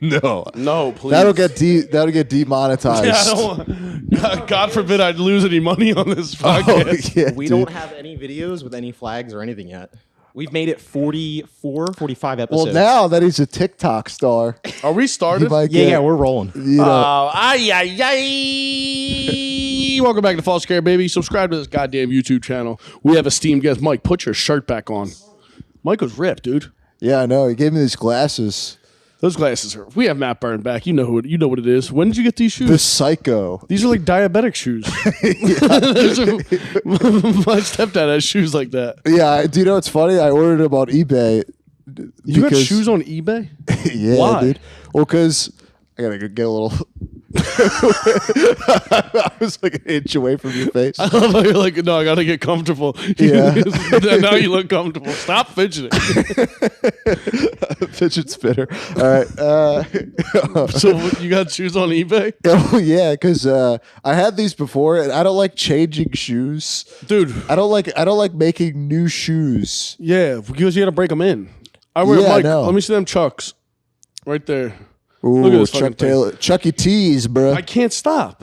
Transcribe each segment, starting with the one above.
No, please. That'll get demonetized. Yeah, I don't, God forbid I'd lose any money on this podcast. Yeah, We don't have any videos with any flags or anything yet. We've made it 44, 45 episodes. Well, now that he's a TikTok star, Are we started? Yeah, we're rolling. You know, Welcome back to False Care, baby. Subscribe to this goddamn YouTube channel. We have esteemed guest. Mike, put your shirt back on. Mike was ripped, dude. yeah, I know. He gave me these glasses. Those glasses are. We have Matt Byrne back. You know what it is. When did you get these shoes? The Psycho. These are like diabetic shoes. My stepdad has shoes like that. Yeah, do you know what's funny? I ordered them on eBay. You got shoes on eBay? Yeah, Why? dude. Well, because I gotta go get a little. I was like an inch away from your face. I love how you're like, no, I gotta get comfortable. Yeah. Now you look comfortable. Stop fidgeting. Fidget spinner. All right. So you got shoes on eBay? Oh yeah, because I had these before, and I don't like changing shoes, Dude. I don't like making new shoes. Yeah, because you gotta break them in. I wear Yeah, I Mike. know. Let me see them Chucks. Right there. Ooh, Look at this Chuck fucking thing. Taylor, Chuck E. Cheese, bro. I can't stop.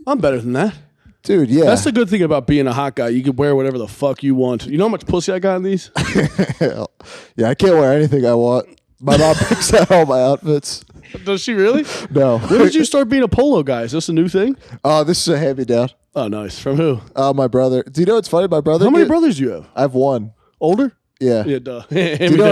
I'm better than that. Dude, yeah. That's the good thing about being a hot guy. You can wear whatever the fuck you want. You know how much pussy I got in these? Yeah, I can't wear anything I want. My mom picks out all my outfits. Does she really? No. When did you start being a polo guy? Is this a new thing? Oh, this is a hand-me-down. Oh, nice. From who? My brother. Do you know what's funny? My brother. How many brothers do you have? I have one. Older? Yeah. Yeah, duh.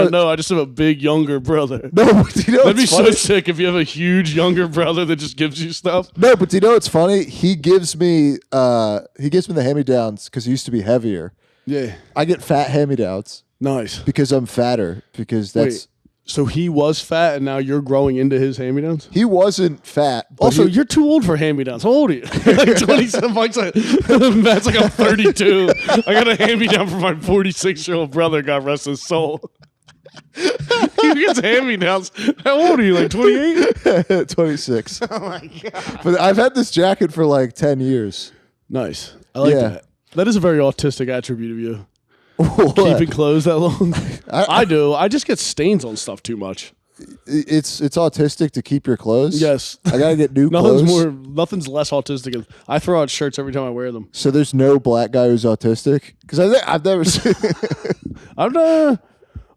No, I just have a big younger brother. No, but do you know That'd be what's funny? so sick if you have a huge younger brother that just gives you stuff. No, but do you know what's funny? He gives me the hand-me-downs because he used to be heavier. Yeah. I get fat hand-me-downs Nice. because I'm fatter. Because that's Wait, so he was fat and now you're growing into his hand-me-downs? he wasn't fat. But Also, he- you're too old for hand-me-downs. How old are you? Like 27. Mike's like, Matt's like, I'm 32. I got a hand-me-down from my 46-year-old brother, God rest his soul. He gets hand-me-downs. How old are you, like 28? 26. Oh, my God. But I've had this jacket for like 10 years. Nice. I like Yeah. that. That is a very autistic attribute of you. What? Keeping clothes that long. I- I do. I just get stains on stuff too much. It's autistic to keep your clothes. Yes. I gotta get new clothes. Nothing's less autistic. I throw out shirts every time I wear them. So there's no black guy who's autistic? Because I've never seen.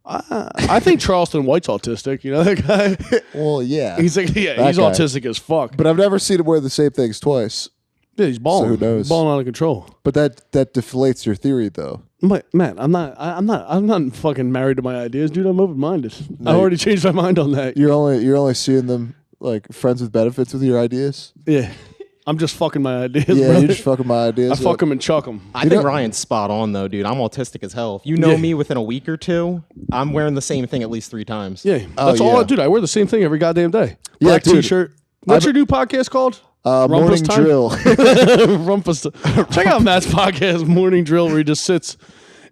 I think Charleston White's autistic. You know that guy? Well, yeah. He's like, That he's guy. autistic as fuck. But I've never seen him wear the same things twice. Yeah, he's balling. So who knows? Balling out of control. But that deflates your theory, though. Man, I'm not fucking married to my ideas, dude. I'm open minded. I you- already changed my mind on that. You're only seeing them like friends with benefits with your ideas. Yeah, I'm just fucking my ideas. Yeah, bro. you're just fucking my ideas. I fuck them and chuck them. I think Ryan's spot on, though, dude. I'm autistic as hell. If you know Yeah. me within a week or two, I'm wearing the same thing at least 3 times. Yeah, that's all yeah. I do. I wear the same thing every goddamn day. Yeah, Black dude. t-shirt. What's your new podcast called? Morning Time? drill. Rumpus. Check out Matt's podcast, Morning Drill, where he just sits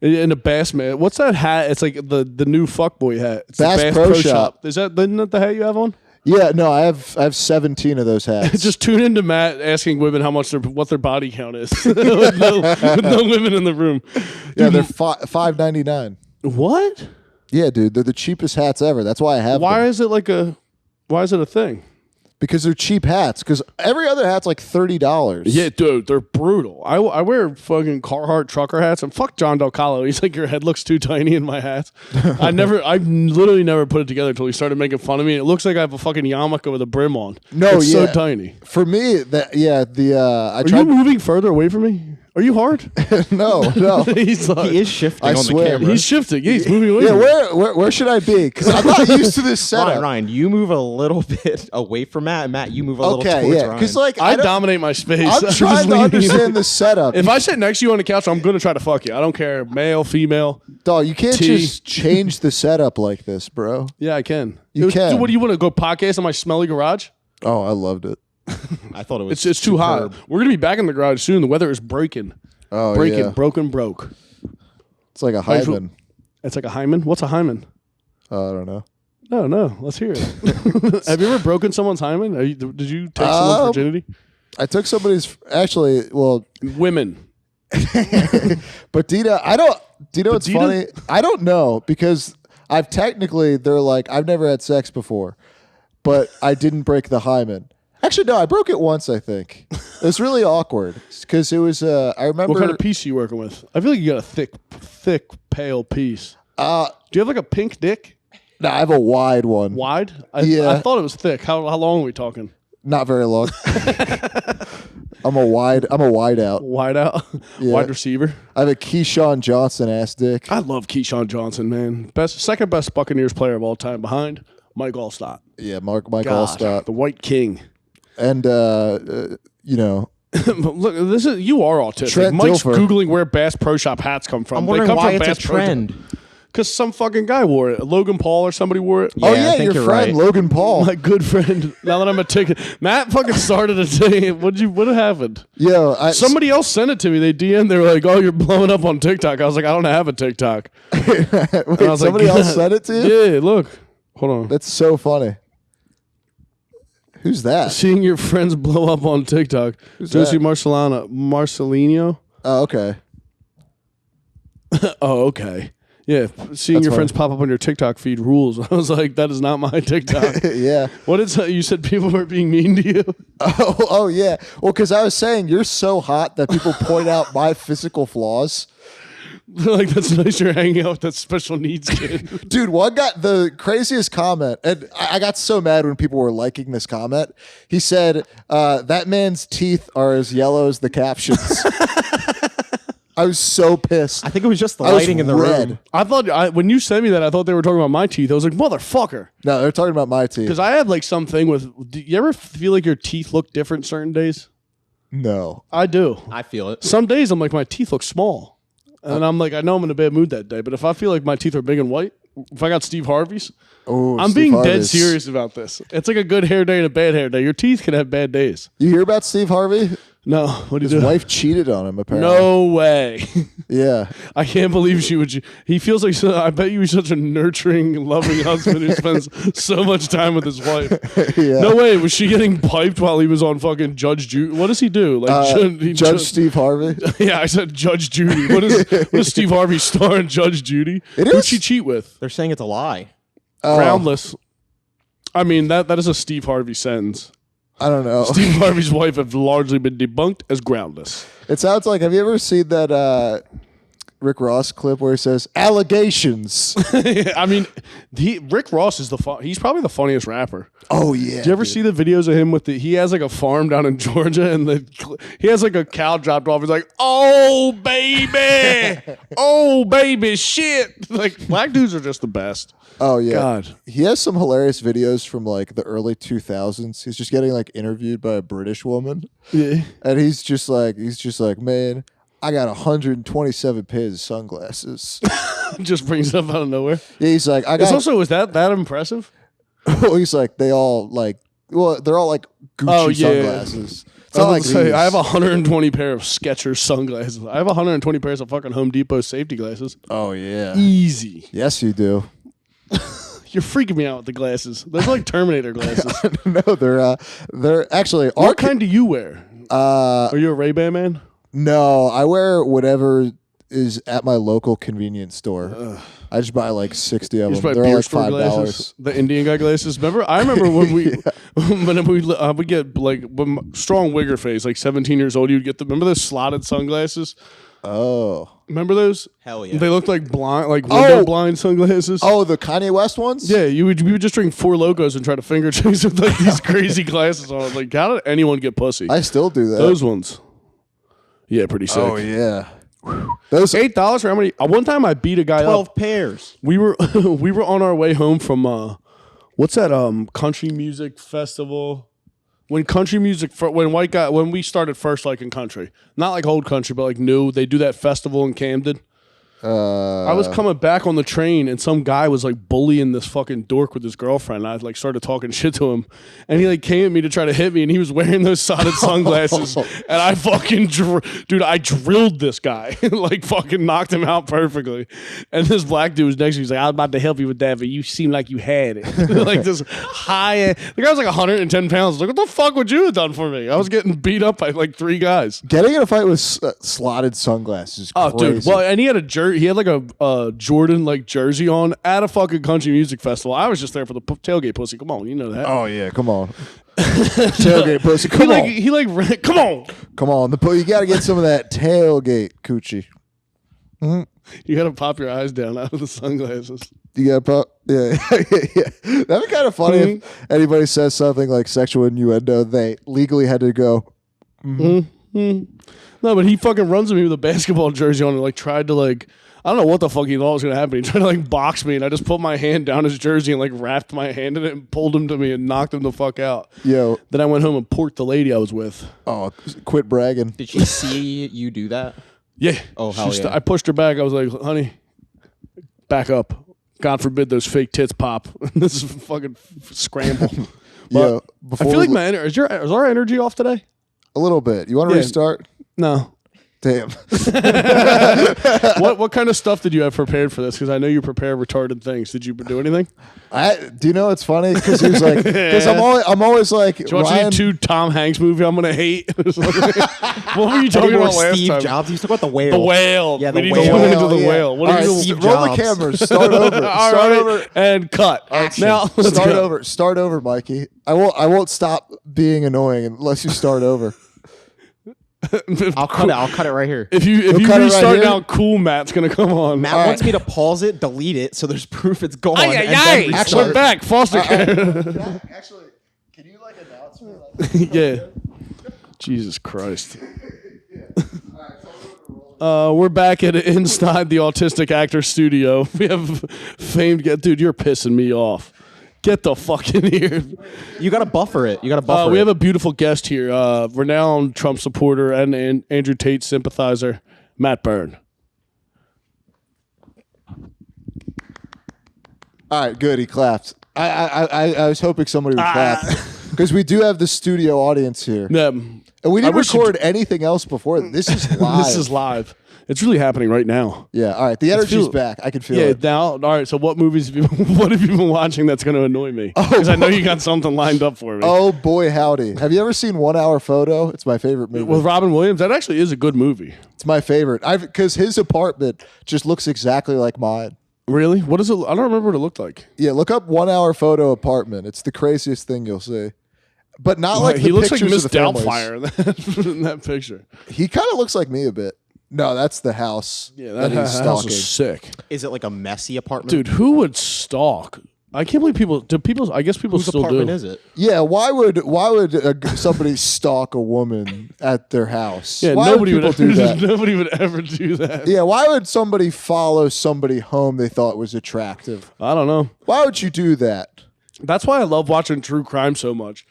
in a Bass Man. What's that hat? It's like the new fuckboy hat. It's the Bass Pro Shop. Isn't that the hat you have on? Yeah, no, I have 17 of those hats. Just tune into Matt asking women what their body count is with no women in the room. Yeah, they're $5.99. What? Yeah, dude, they're the cheapest hats ever. That's why I have Why them. is it a thing? Because they're cheap hats. Because every other hat's like $30. Yeah, dude, they're brutal. I wear fucking Carhartt trucker hats, and fuck John Del Calo. He's like, your head looks too tiny in my hat. I literally never put it together until he started making fun of me. It looks like I have a fucking yarmulke with a brim on. No, it's yeah. so tiny. For me, I Are tried. you moving further away from me? Are you hard? No. He's like, He is shifting I on swear. the camera. he's shifting. Yeah, he's moving away. Yeah, from me. where should I be? Because I'm not used to this setup. Ryan, you move a little bit away from Matt, and Matt, you move a little Okay, towards yeah. Ryan. Because like I don't- dominate my space. I'm just trying to leaving you. understand the setup. If I sit next to you on the couch, I'm gonna try to fuck you. I don't care, male, female. Dog, you can't T. just change the setup like this, bro. Yeah, I can. You can. Dude, what do you want to go podcast in my smelly garage? Oh, I loved it. I thought it was It's too hot. We're gonna be back in the garage soon. The weather is breaking. Oh, Breaking, yeah. broke. It's like a hymen. It's like a hymen. What's a hymen? I don't know. No. Let's hear it. Have you ever broken someone's hymen? Did you take someone's virginity? I took somebody's. Actually, well, Women. but Dita, I don't. Do you know what's Dita? funny? I don't know because they're like, I've never had sex before, but I didn't break the hymen. Actually, no, I broke it once, I think. It was really awkward because it was, I remember. What kind of piece are you working with? I feel like you got a thick, pale piece. Do you have like a pink dick? No, I have a wide one. Wide? Yeah. I thought it was thick. How long are we talking? Not very long. I'm a wide out. Wide out? Yeah. Wide receiver? I have a Keyshawn Johnson ass dick. I love Keyshawn Johnson, man. Second best Buccaneers player of all time behind Mike Allstott. Yeah, Mike God, Allstott. the White King. And, you know. Look, you are autistic. Trent Mike's Dilfer. Googling where Bass Pro Shop hats come from. I'm They wondering come why from it's Bass a trend. Because some fucking guy wore it. Logan Paul or somebody wore it. Yeah, Oh, I yeah, think your you're friend, right. Logan Paul. My good friend. Now that I'm a ticket. Matt fucking started a thing. What happened? Yeah. Somebody else sent it to me. They DM'd. They were like, "Oh, you're blowing up on TikTok." I was like, "I don't have a TikTok." Wait, I was somebody like, else sent it to you? Yeah, look. Hold on. That's so funny. Who's that? Seeing your friends blow up on TikTok. Who's Josie that? Marcelino. Oh, okay. Oh, okay. Yeah, seeing That's your funny. friends pop up on your TikTok feed rules. I was like, that is not my TikTok. Yeah. What is you said? People were being mean to you. Oh, yeah. Well, because I was saying you're so hot that people point out my physical flaws. Like, that's nice you're hanging out with that special needs kid. Dude, one got the craziest comment, and I got so mad when people were liking this comment. He said, that man's teeth are as yellow as the captions. I was so pissed. I think it was just the I was lighting in the red. room. I thought, when you sent me that, I thought they were talking about my teeth. I was like, motherfucker. No, they're talking about my teeth. Because I had like something with, do you ever feel like your teeth look different certain days? No. I do. I feel it. Some days I'm like, my teeth look small. And I'm like, I know I'm in a bad mood that day, but if I feel like my teeth are big and white, if I got Steve Harvey's, Oh, I'm Steve being dead Harvey's. serious about this. It's like a good hair day and a bad hair day. Your teeth can have bad days. You hear about Steve Harvey? No, what do you His do? wife cheated on him, apparently. No way. Yeah. I can't believe she would. He feels like I bet you he's such a nurturing, loving husband who spends so much time with his wife. Yeah. No way. Was she getting piped while he was on fucking Judge Judy? What does he do? Like Judge Steve Harvey? Yeah, I said Judge Judy. What is Steve Harvey star in Judge Judy? It Who'd is? she cheat with? They're saying it's a lie. Groundless. I mean, that is a Steve Harvey sentence. I don't know. Steve Harvey's wife have largely been debunked as groundless. It sounds like, have you ever seen that Rick Ross clip where he says, allegations? I mean, Rick Ross is he's probably the funniest rapper. Oh, yeah. Did you ever see the videos of him with he has like a farm down in Georgia and he has like a cow dropped off. He's like, oh, baby. Oh, baby, shit. Like, black dudes are just the best. Oh, yeah. God. He has some hilarious videos from like the early 2000s. He's just getting like interviewed by a British woman. Yeah. And he's just like, man, I got 127 pairs of sunglasses. Just brings it up out of nowhere. Yeah, he's like, Was that impressive? he's like, they're all like Gucci sunglasses. It's I not was like say, these. I have 100 pair of Skechers sunglasses. I have 120 pairs of fucking Home Depot safety glasses. Oh, yeah. Easy. Yes, you do. You're freaking me out with the glasses. Those are like Terminator glasses. No, they're actually What kind do you wear? Uh, Are you a Ray-Ban man? no, I wear whatever is at my local convenience store. I just buy like 60 of You just them. buy They're beer like store $5. glasses, the Indian guy glasses. I remember when we get like when strong wigger face, like 17 years old. You'd get remember those slotted sunglasses? Oh. Remember those? Hell yeah. They looked like window blind sunglasses. Oh, the Kanye West ones? Yeah, we would just drink Four Locos and try to finger chase with like these crazy glasses on. Like, how did anyone get pussy? I still do that. Those ones. Yeah, pretty sick. Oh, yeah. Those $8 for how many? One time I beat a guy 12 up. pairs. We were on our way home from what's that country music festival? When country music when we started first like in country, not like old country, but like new. They do that festival in Camden. I was coming back on the train and some guy was like bullying this fucking dork with his girlfriend. And I like started talking shit to him, and he like came at me to try to hit me, and he was wearing those solid sunglasses, and I fucking I drilled this guy, like fucking knocked him out perfectly. And this black dude was next to me. He's like, I was about to help you with that, but you seem like you had it. Like this high. The guy was like 110 pounds. Like, what the fuck would you have done for me? I was getting beat up by like 3 guys. getting in a fight with slotted sunglasses is Oh, crazy. dude. Well, and he had a jersey He had like a Jordan like jersey on at a fucking country music festival. I was just there for the tailgate pussy. Come on, you know that. Oh yeah, come on. Tailgate pussy. Come on. Come on. Come on. You got to get some of that tailgate coochie. Mm-hmm. You got to pop your eyes down out of the sunglasses. You got to pop. Yeah. Yeah. That'd be kind of funny if anybody says something like sexual innuendo. They legally had to go. No, but he fucking runs at me with a basketball jersey on and like tried to like, I don't know what the fuck he thought was going to happen. He tried to like box me and I just put my hand down his jersey and like wrapped my hand in it and pulled him to me and knocked him the fuck out. Yo. Then I went home and porked the lady I was with. Oh, quit bragging. Did she see you do that? Yeah. Oh, hell yeah. I pushed her back. I was like, honey, back up. God forbid those fake tits pop. This is fucking scramble. Yo, I feel like my is our energy off today? A little bit. You want to restart? No. Damn. What kind of stuff did you have prepared for this? Because I know you prepare retarded things. Did you do anything? Do you know what's funny? Because he was like, because I'm always like, do you want to see 2 Tom Hanks movie I'm gonna hate? What were you talking about last Steve time? Jobs. He was talking about the whale. The whale. Yeah, the we whale. need to go into the Yeah. whale. What All are right, you Steve roll the Jobs. cameras. Start over. All Start right, over. and cut. Action. Now let's Start go. over. Start over, Mikey. I won't stop being annoying unless you start over. I'll cut it right here. If you cut it right restart here? now, cool Matt's gonna come on. Matt wants me to pause it, delete it, so there's proof it's gone. and then Actually, restart. we're back. Foster care. Actually, can you like announce me? Yeah. Jesus Christ. We're back inside the Autistic Actor Studio. We have famed dude. You're pissing me off. Get the fuck in here. You gotta buffer it. We have a beautiful guest here, renowned Trump supporter and Andrew Tate sympathizer, Matt Byrne. All right, good. He clapped. I was hoping somebody would clap because we do have the studio audience here, and we didn't record anything else before. This is live. This is live. It's really happening right now. Yeah. All right. The energy's back. I can feel it. Now, all right. So, what movies what have you been watching that's going to annoy me? Because I know you got something lined up for me. Oh boy, howdy! Have you ever seen 1 Hour Photo? It's my favorite movie. With Robin Williams, that actually is a good movie. It's my favorite. Because his apartment just looks exactly like mine. Really? What is it? I don't remember what it looked like. Yeah, look up 1 Hour Photo apartment. It's the craziest thing you'll see. But not like He the looks like pictures Miss of the families. Doubtfire in that picture. He kind of looks like me a bit. No, that's the house. Yeah, that he's house stalking. is sick. Is it like a messy apartment? Dude, who would stalk? I can't believe people. I guess people Whose still apartment do. is it? Yeah, why would somebody stalk a woman at their house? Yeah, why nobody would would people do that? Nobody would ever do that. Yeah, why would somebody follow somebody home they thought was attractive? I don't know. Why would you do that? That's why I love watching true crime so much.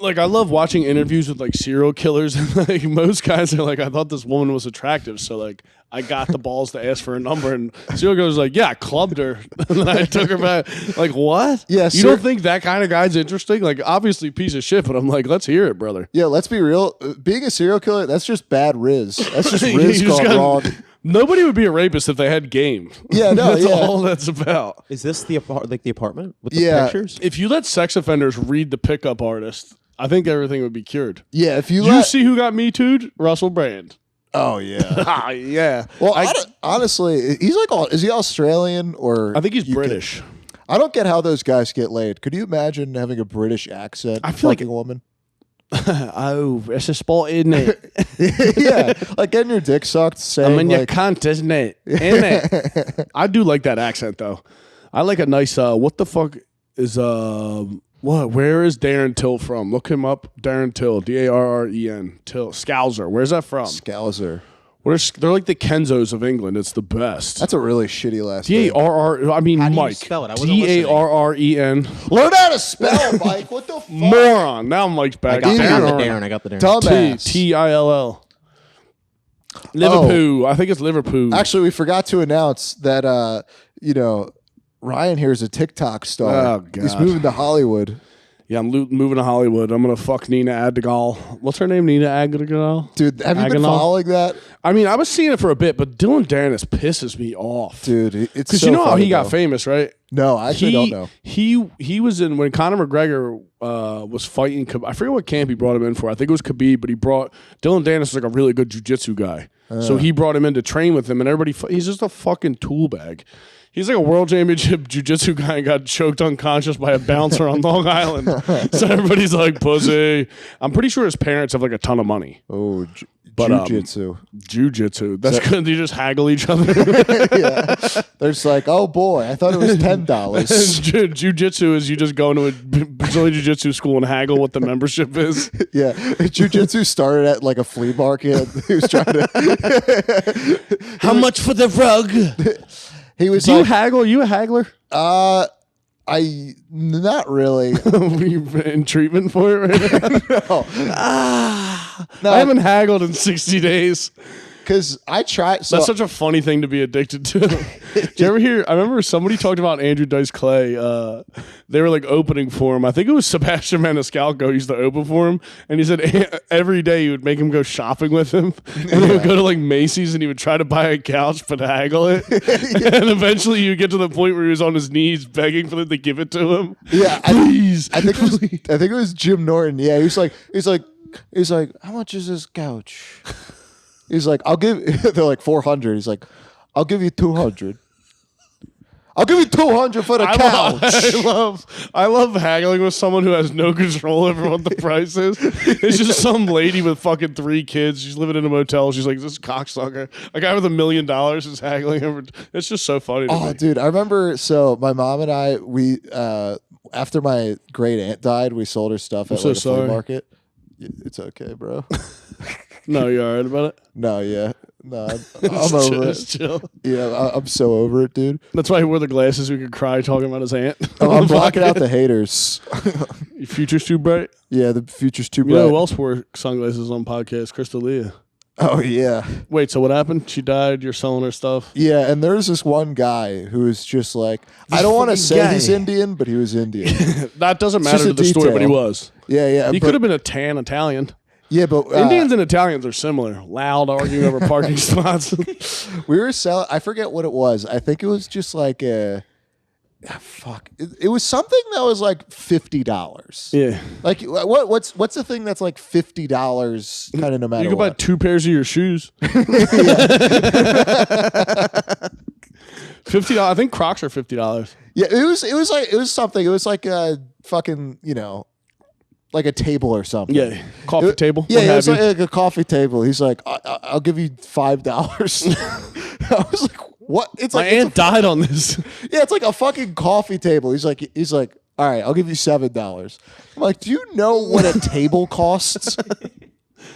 Like, I love watching interviews with like serial killers, and like most guys are like, I thought this woman was attractive, so like I got the balls to ask for a number, and serial killer's like, yeah, I clubbed her, and then I took her back. Like, what? Yeah, you don't think that kind of guy's interesting? Like, obviously piece of shit, but I'm like, let's hear it, brother. Yeah, let's be real. Being a serial killer, that's just bad riz. That's just riz You just gone gotta- wrong. Nobody would be a rapist if they had game. Yeah, no, That's yeah. all that's about. Is this the apartment with the Yeah. pictures? If you let sex offenders read the pickup artist, I think everything would be cured. Yeah, if you You let... see who got Me Too'd? Russell Brand. Oh, yeah. Ah, yeah. Well, honestly, he's like, is he Australian or... I think he's UK? British. I don't get how those guys get laid. Could you imagine having a British accent? I feel like- fucking a woman. Oh, it's a sport, isn't it? Yeah, like getting your dick sucked. Saying I mean, you like, cunt, isn't it? Isn't it? I do like that accent though. I like a nice. What the fuck is what? Where is Darren Till from? Look him up. Darren Till, Darren Till, Scouser. Where's that from? Scouser. They're like the Kenzos of England. It's the best. That's a really shitty last name. D-A-R-R. I mean, How do you Mike. spell it? I wasn't listening. D-A-R-R-E-N. Learn how to spell, Mike. What the fuck? Moron. Now Mike's back. I got the Darren. Darren. I got the Darren. Dumbass. T-I-L-L. Liverpool. I think it's Liverpool. Actually, we forgot to announce that, Ryan here is a TikTok star. Oh, God. He's moving to Hollywood. Yeah, I'm moving to Hollywood. I'm going to fuck Nina Agdal. What's her name? Nina Agdal? Dude, have you been Agonal? following that? I mean, I was seeing it for a bit, but Dylan Dennis pisses me off. Dude, it's Because so you know how funny, he got though. famous, right? No, I actually don't know. He was in when Conor McGregor was fighting. I forget what camp he brought him in for. I think it was Khabib, but he brought Dylan Dennis was like a really good jiu-jitsu guy. So he brought him in to train with him, and everybody, he's just a fucking tool bag. He's like a world championship jiu-jitsu guy and got choked unconscious by a bouncer on Long Island. So everybody's like, pussy. I'm pretty sure his parents have like a ton of money. Oh, jiu-jitsu. Jiu-jitsu. That's good. They just haggle each other. Yeah. They're just like, oh boy, I thought it was $10. Jiu-jitsu is you just go into a Brazilian jiu-jitsu school and haggle what the membership is. Yeah. Jiu-jitsu started at like a flea market. He was trying to... How much for the rug? He was Do you like, haggle? Are you a haggler? I not really. Were you in treatment for it right now? No. No, I haven't haggled in 60 days. Because I tried. So That's such a funny thing to be addicted to. Did you ever hear? I remember somebody talked about Andrew Dice Clay. They were like opening for him. I think it was Sebastian Maniscalco used to open for him. And he said every day he would make him go shopping with him. And he would go to like Macy's and he would try to buy a couch but haggle it. And eventually you get to the point where he was on his knees begging for them to give it to him. Yeah, please. I think it was Jim Norton. Yeah, he's like, how much is this couch? He's like, I'll give. They're like 400. He's like, I'll give you 200. I'll give you 200 for the couch. I love haggling with someone who has no control over what the price is. It's just some lady with fucking 3 kids. She's living in a motel. She's like, this cocksucker. A guy with $1 million is haggling over. It's just so funny to me. Oh, dude, I remember. So my mom and I, we after my great aunt died, we sold her stuff at like a flea market. It's okay, bro. No, you all right about it? No, yeah. No, I'm over it. Chill. Yeah, I'm so over it, dude. That's why he wore the glasses. We could cry talking about his aunt. I'm blocking out the haters. Your future's too bright? Yeah, the future's too bright. You know who else wore sunglasses on podcast? Crystalia. Oh, yeah. Wait, so what happened? She died. You're selling her stuff? Yeah, and there's this one guy who is just like, I don't want to say he's Indian, but he was Indian. That doesn't matter to the story, but he was. Yeah, yeah. He could have been a tan Italian. Yeah, but Indians and Italians are similar. Loud, arguing over parking spots. We were selling. I forget what it was. I think it was just like fuck. It was something that was like $50. Yeah. Like what's the thing that's like $50? Kind of no matter. You could buy 2 pairs of your shoes. $50. I think Crocs are $50. Yeah, it was something. It was like a fucking like a table or something. Yeah, coffee table. Yeah, it was like a coffee table. He's like, I'll give you $5. I was like, what? It's my like aunt died on this. Yeah, it's like a fucking coffee table. He's like, all right, I'll give you $7. I'm like, do you know what a table costs?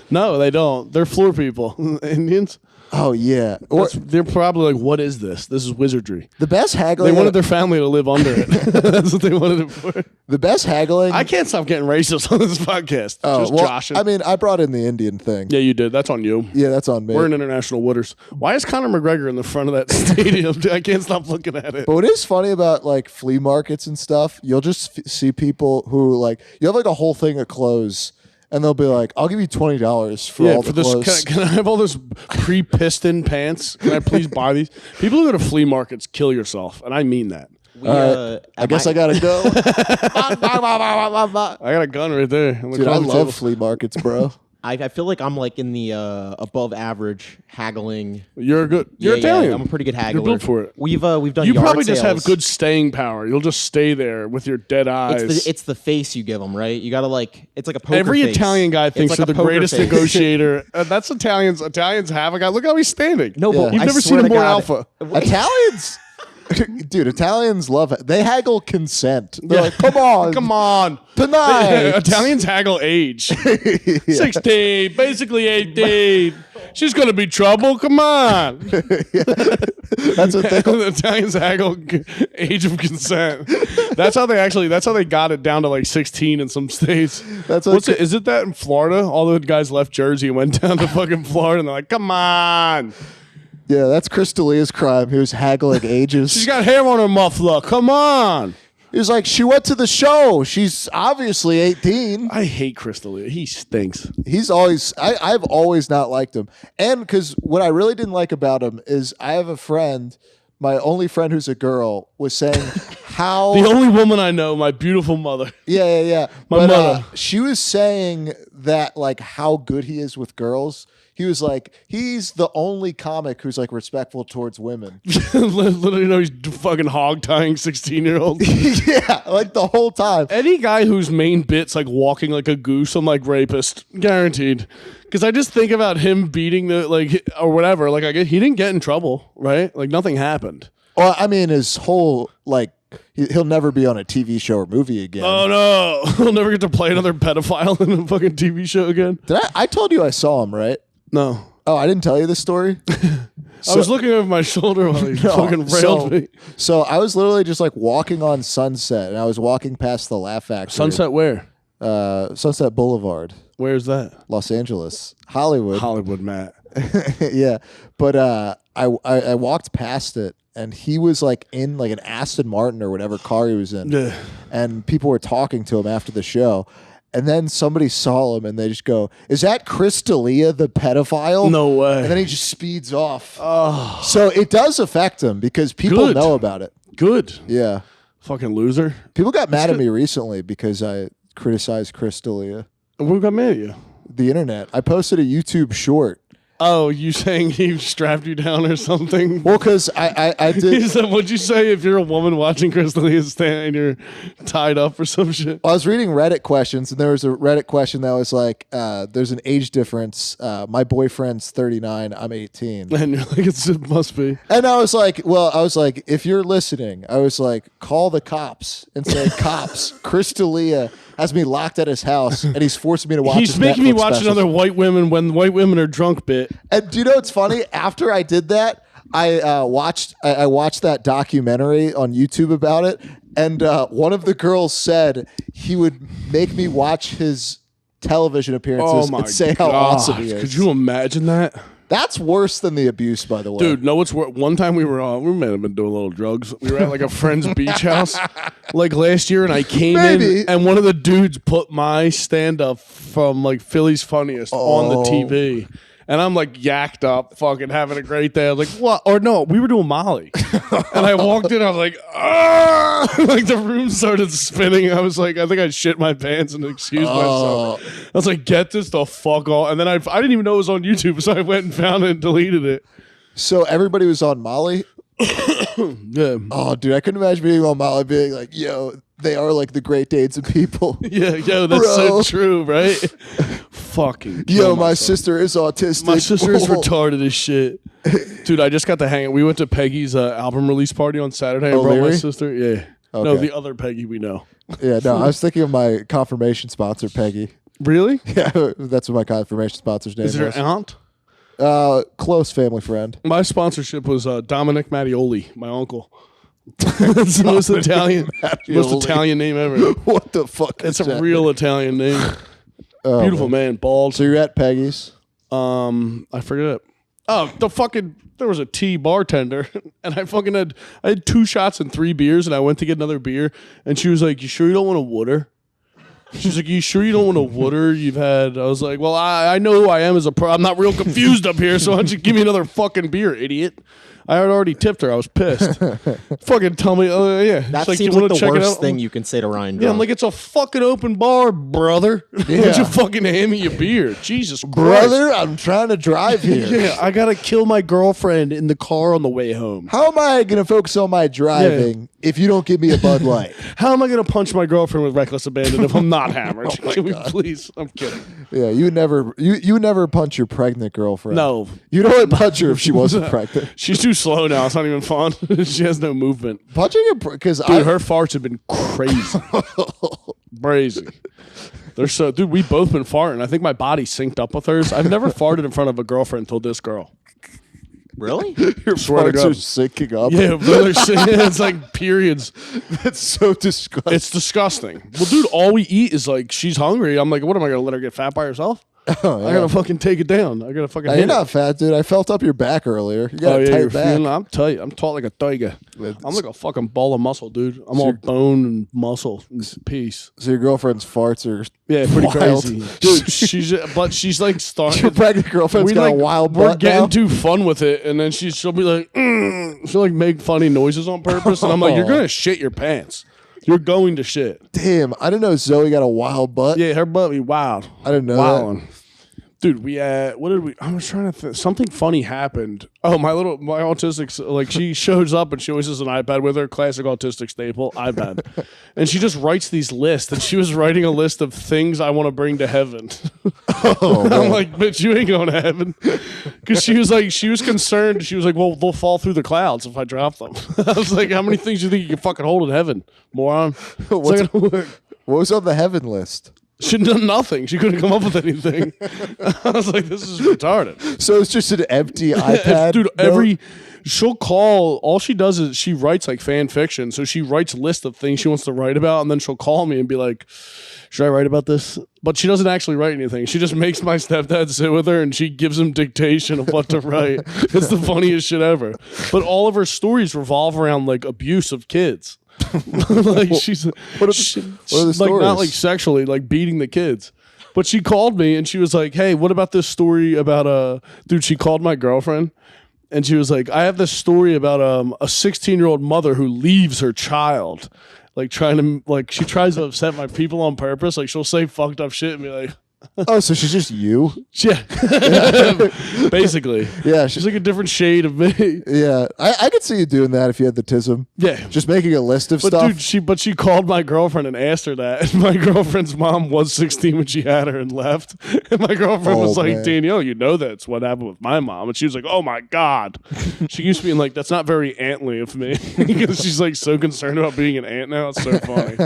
No, they don't. They're floor people. Indians. Oh yeah, They're probably like, what is this? This is wizardry. The best haggling. They wanted their family to live under it. That's what they wanted it for. The best haggling. I can't stop getting racist on this podcast. Oh, just well, joshing. I mean, I brought in the Indian thing. Yeah, you did. That's on you. Yeah, that's on me. We're in international waters. Why is Conor McGregor in the front of that stadium? I can't stop looking at it. But what is funny about like flea markets and stuff, you'll just see people who like, you have like a whole thing of clothes. And they'll be like, I'll give you $20 for all the clothes. Can I have all those pre-piston pants? Can I please buy these? People who go to flea markets kill yourself, and I mean that. I guess I gotta go. I got a gun right there. Dude, I love flea markets, bro. I feel like I'm like in the above average haggling. You're Italian. Yeah, I'm a pretty good haggler. You're built for it. We've done. You yard probably just sales. have good staying power. You'll just stay there with your dead eyes. It's the face you give them, right? You gotta like. It's like a poker Every face. Italian guy thinks It's they're like the a poker greatest face. negotiator. That's Italians. Italians have a guy. Look how he's standing. No, but You've I never swear seen him to more God, alpha. Italians, dude, Italians love it. They haggle consent. They're like, come on, Come on. tonight. Italians haggle age. 16, basically 18. She's going to be trouble. Come on. That's what they. The Italians haggle age of consent. That's how they got it down to like 16 in some states. Is it that in Florida? All the guys left Jersey and went down to fucking Florida and they're like, come on. Yeah, that's Crystalia's crime. He was haggling ages. She's got hair on her muffler. Come on. He was like, she went to the show. She's obviously 18. I hate Crystalia. He stinks. He's always, I've always not liked him. And because what I really didn't like about him is I have a friend, my only friend who's a girl, was saying how. The only woman I know, my beautiful mother. Yeah. My mother. She was saying that like how good he is with girls. he was like, he's the only comic who's like respectful towards women. Literally, he's fucking hog tying 16-year-olds. Yeah, like the whole time. Any guy whose main bit's like walking like a goose, I'm like rapist, guaranteed. Because I just think about him beating the like or whatever. Like he didn't get in trouble, right? Like nothing happened. Well, I mean, his whole like he'll never be on a TV show or movie again. Oh no, he'll never get to play another pedophile in a fucking TV show again. Did I told you I saw him, right? No. Oh, I didn't tell you this story. I was looking over my shoulder while he fucking railed me. So I was literally just like walking on Sunset, and I was walking past the Laugh Factory. Sunset where? Sunset Boulevard, Where's that? Los Angeles, Hollywood. Hollywood, Matt. Yeah, but I walked past it, and he was like in like an Aston Martin or whatever car he was in, Yeah. and people were talking to him after the show. And then somebody saw him, and they just go, "Is that Chris D'Elia, the pedophile?" No way. And then he just speeds off. Oh, So it does affect him because people Good. know about it. good. Yeah. Fucking loser. People got mad at me recently because I criticized Chris D'Elia. And what got mad at you? The internet. I posted a YouTube short. Oh, you saying he strapped you down or something? Well, because I He did. said, what'd you say if you're a woman watching Chris D'Elia stand and you're tied up or some shit? I was reading Reddit questions, and there was a Reddit question that was like, "There's an age difference. My boyfriend's 39. I'm 18." And you're like, it must be. And I was like, if you're listening, I was like, call the cops and say, "Cops, Chris D'Elia has me locked at his house, and he's forcing me to watch." He's his making me Netflix watch specials." another white women when white women are drunk bit. And do you know what's funny? After I did that, I watched that documentary on YouTube about it, and one of the girls said he would make me watch his television appearances and say how awesome he is. Could you imagine that? That's worse than the abuse, by the way. Dude, no, it's one time we might have been doing a little drugs. We were at like a friend's beach house like last year, and I came Maybe. in, and one of the dudes put my stand-up from like Philly's Funniest on the TV. And I'm like yacked up, fucking having a great day. I was like, what? Or no, we were doing Molly. And I walked in, I was like, ah! Like the room started spinning. I was like, I think I shit my pants and excused myself. I was like, get this the fuck off. And then I didn't even know it was on YouTube, so I went and found it and deleted it. So everybody was on Molly? Yeah. Oh, dude, I couldn't imagine being on Molly being like, yo, they are like the Great Danes of people. Yeah, yo, that's Bro. so true, right? Fucking kill Yo, my myself. sister is autistic. My sister is Oh. retarded as shit. Dude, I just got to hang. We went to Peggy's album release party on Saturday. I brought my O'Leary? sister. Yeah. No, Okay. the other Peggy we know. Yeah, no, I was thinking of my confirmation sponsor, Peggy. Really? Yeah, that's what my confirmation sponsor's name Is it her was. aunt? Close family friend. My sponsorship was Dominic Mattioli, my uncle. It's the most Italian name ever. What the fuck? It's is a that? real Italian name. Oh, Beautiful man, bald. So you're at Peggy's. I forget. Oh, there was a tea bartender, and I had 2 shots and 3 beers, and I went to get another beer, and she was like, "You sure you don't want a water?" She's like, "You sure you don't want a water you've had?" I was like, "Well, I know who I am as a pro. I'm not real confused up here, so why don't you give me another fucking beer, idiot?" I had already tipped her. I was pissed. Fucking tell me, yeah. That She's seems "You like wanna the check it worst out?" thing you can say to Ryan. Yeah, Drunk. I'm like, it's a fucking open bar, brother. Why don't you fucking hand me your beer? Jesus Christ. Brother, I'm trying to drive here. Yeah, I gotta kill my girlfriend in the car on the way home. How am I going to focus on my driving if you don't give me a Bud Light? How am I gonna punch my girlfriend with reckless abandon if I'm not hammered? Can we please? I'm kidding. Yeah, you would never punch your pregnant girlfriend. No. You know what? Punch her if she wasn't pregnant. She's too slow now. It's not even fun. She has no movement. Punching a because Dude, her farts have been crazy. Crazy. They're so, dude, we've both been farting. I think my body synced up with hers. I've never farted in front of a girlfriend until this girl. really? your Swear to farts God. are syncing up. Yeah, it's like periods. That's so disgusting. It's disgusting. Well, dude, all we eat is like, she's hungry. I'm like, what am I going to let her get fat by herself? Oh, yeah. I gotta fucking take it down. I gotta fucking. Now, hit you're it. not fat, dude. I felt up your back earlier. You got Oh a yeah, tight you're back. feeling. I'm tight. I'm taut like a tiger. I'm like a fucking ball of muscle, dude. I'm all bone and muscle and peace. So your girlfriend's farts are Yeah, pretty wild. crazy, dude. She's like Your starting. pregnant girlfriend's got a wild We're butt getting now? too fun with it, and then she'll be like, she'll like make funny noises on purpose, and I'm like, you're gonna shit your pants. You're going to shit. Damn, I didn't know Zoe got a wild butt. Yeah, her butt be wild. I didn't know Wildin'. Dude, what did we? I was trying to think. Something funny happened. Oh, my autistic, like she shows up and she always has an iPad with her. Classic autistic staple, iPad. And she just writes these lists. And she was writing a list of things I want to bring to heaven. I'm like, bitch, you ain't going to heaven. Because she was concerned. She was like, well, they'll fall through the clouds if I drop them. I was like, how many things do you think you can fucking hold in heaven, moron? What was on the heaven list? She'd done nothing. She couldn't come up with anything. I was like, this is retarded. So it's just an empty iPad? Dude, she'll call. All she does is she writes like fan fiction. So she writes a list of things she wants to write about, and then she'll call me and be like, should I write about this? But she doesn't actually write anything. She just makes my stepdad sit with her, and she gives him dictation of what to write. It's the funniest shit ever. But all of her stories revolve around like abuse of kids. Like she's what are the stories? Like not like sexually, like beating the kids. But she called me and she was like, hey, what about this story about dude, she called my girlfriend and she was like, I have this story about a 16-year-old mother who leaves her child. Like trying to she tries to upset my people on purpose. Like she'll say fucked up shit and be like, oh, so she's just you? Yeah. Basically. Yeah. She's like a different shade of me. Yeah. I could see you doing that if you had the tism. Yeah. Just making a list of stuff. Dude, she called my girlfriend and asked her that. And my girlfriend's mom was 16 when she had her and left. And my girlfriend was like, man. Danielle, you know that's what happened with my mom. And she was like, oh my God. She used to be like, that's not very auntly of me. Because she's like so concerned about being an aunt now. It's so funny.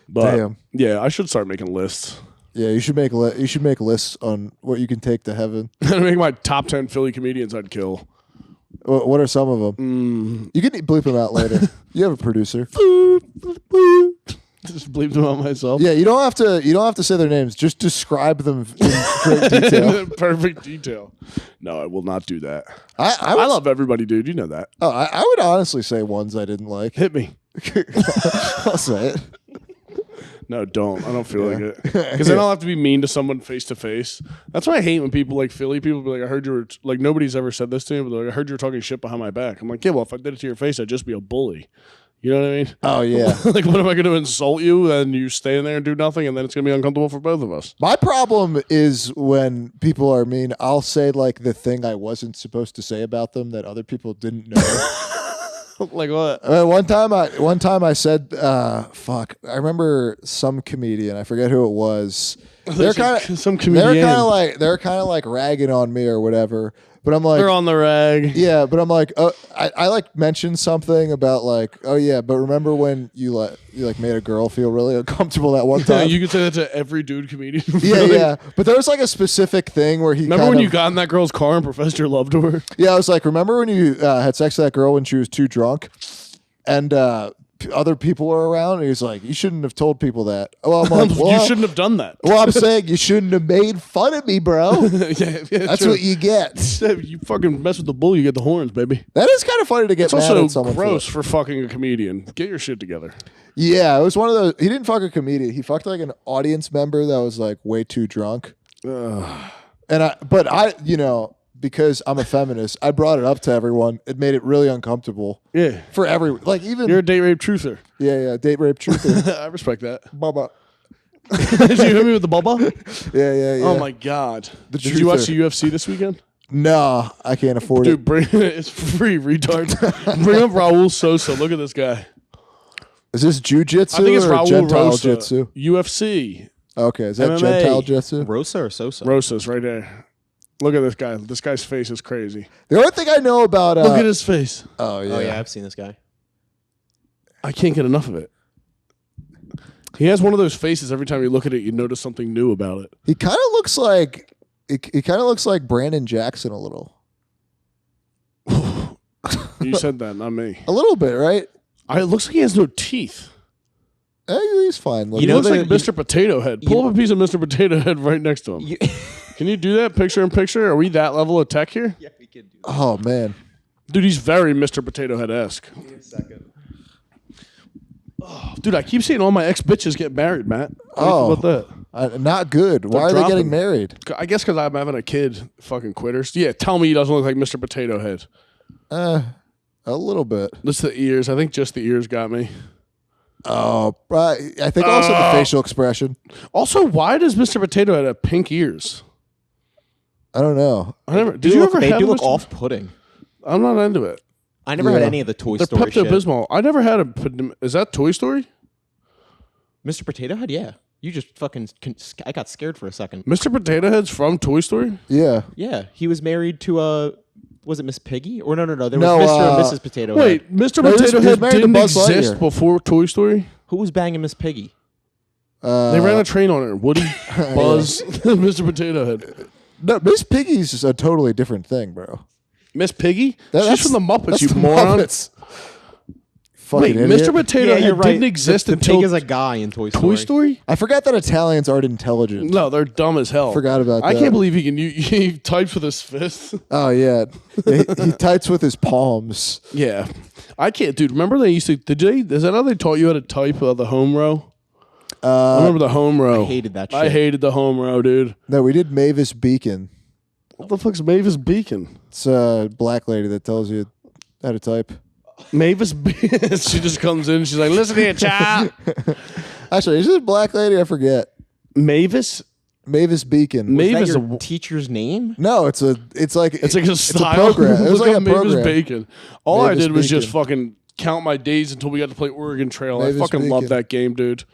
But damn. Yeah, I should start making lists. Yeah, you should make lists on what you can take to heaven. And make my top 10 Philly comedians I'd kill. What are some of them? You can bleep them out later. You have a producer. Just bleep them out myself. Yeah, you don't have to say their names. Just describe them in great detail. Perfect detail. No, I will not do that. I love everybody, dude. You know that. Oh, I would honestly say ones I didn't like. Hit me. I'll say it. No, don't. I don't feel like it. Because then I'll have to be mean to someone face to face. That's why I hate when people like Philly people be like, I heard you were, like, nobody's ever said this to me, but like, I heard you were talking shit behind my back. I'm like, yeah, well, if I did it to your face, I'd just be a bully. You know what I mean? Oh, yeah. Like, what am I going to insult you and you stay in there and do nothing, and then it's going to be uncomfortable for both of us? My problem is when people are mean, I'll say like the thing I wasn't supposed to say about them that other people didn't know. Like what? One time I said, fuck. I remember some comedian. I forget who it was. They're kind of like ragging on me or whatever. But I'm like, they're on the rag. Yeah, but I'm like, I like mentioned something about like, oh yeah, but remember when you made a girl feel really uncomfortable that one time? You can say that to every dude comedian. Yeah. But there was like a specific thing where he remember when you got in that girl's car and professed your love to her? Yeah, I was like, remember when you had sex with that girl when she was too drunk, and other people were around? And he was like, you shouldn't have told people that. Well, I'm like, well, you shouldn't have done that. Well, I'm saying you shouldn't have made fun of me, bro. yeah, that's true. What you get. You fucking mess with the bull, you get the horns, baby. That is kind of funny to get mad at someone. It's also gross for fucking a comedian. Get your shit together. Yeah, it was one of those. He didn't fuck a comedian. He fucked like an audience member that was like way too drunk. But I, because I'm a feminist, I brought it up to everyone. It made it really uncomfortable. Yeah. For everyone. Like even you're a date rape truther. Yeah, date rape truther. I respect that. Bubba. Did you hit me with the bubba? Yeah. Oh my God. Did you watch the UFC this weekend? No, I can't afford it. Dude, it's free, retard. Bring up Raul Sosa. Look at this guy. Is this jiu-jitsu I think it's or Raul Gentile Rosa. jitsu? UFC. Okay, is that MMA. Gentile jitsu? Rosa or Sosa? Rosa's right there. Look at this guy. This guy's face is crazy. The only thing I know about... Look at his face. Oh, yeah. Oh, yeah, I've seen this guy. I can't get enough of it. He has one of those faces. Every time you look at it, you notice something new about it. He kind of looks like... He kind of looks like Brandon Jackson a little. You said that, not me. A little bit, right? It looks like he has no teeth. He's fine. He looks like Mr. Potato Head. Pull up a piece of Mr. Potato Head right next to him. Can you do that picture in picture? Are we that level of tech here? Yeah, we can do that. Oh, man. Dude, he's very Mr. Potato Head-esque. Give me a second. Oh, dude, I keep seeing all my ex-bitches get married, Matt. What do you think about that? Not good. Why are they getting married? I guess because I'm having a kid. Fucking quitters. Yeah, tell me he doesn't look like Mr. Potato Head. A little bit. It's the ears. I think just the ears got me. Oh, I think also the facial expression. Also, why does Mr. Potato Head have pink ears? I don't know. I never. Did you ever They have do look Mr. off-putting. I'm not into it. I never had Yeah. any of the Toy They're Story shit. Pepto-Bismol. I never had a. Is that Toy Story? Mr. Potato Head, yeah. You just fucking. I got scared for a second. Mr. Potato Head's from Toy Story? Yeah. Yeah, he was married to was it Miss Piggy? Or no. There No, was Mr. and Mrs. Potato Head. Wait, Mr. No, he was- Potato he was Head married to didn't Buzz exist Lightyear. before Toy Story? Who was banging Miss Piggy? They ran a train on her. Woody, Buzz, Mr. Potato Head. No, Miss Piggy's just a totally different thing, bro. Miss Piggy? That's She's from the Muppets, that's you the moron. Muppets. Wait, Fucking idiot. Mr. Potato Head didn't exist the until pig is a guy in Toy Story. Toy Story? I forgot that Italians aren't intelligent. No, they're dumb as hell. Forgot about I that. can't believe he types with his fist. Oh yeah, he types with his palms. Yeah. I can't, dude. Remember they used to, is that how they taught you how to type the home row? I remember the home row. I hated that I shit. hated the home row, dude. No, we did Mavis Beacon. What the fuck's Mavis Beacon? It's a black lady that tells you how to type. Mavis Beacon. She just comes in. She's like, listen here, child. Actually, is this a black lady? I forget. Mavis? Mavis Beacon. Is that Mavis is your teacher's name? No, it's like It's like a style. program. It was Look like up a Mavis program. Bacon. All Mavis I did was just Beacon. fucking count my days until we got to play Oregon Trail. Mavis I fucking love Beacon. that game, dude.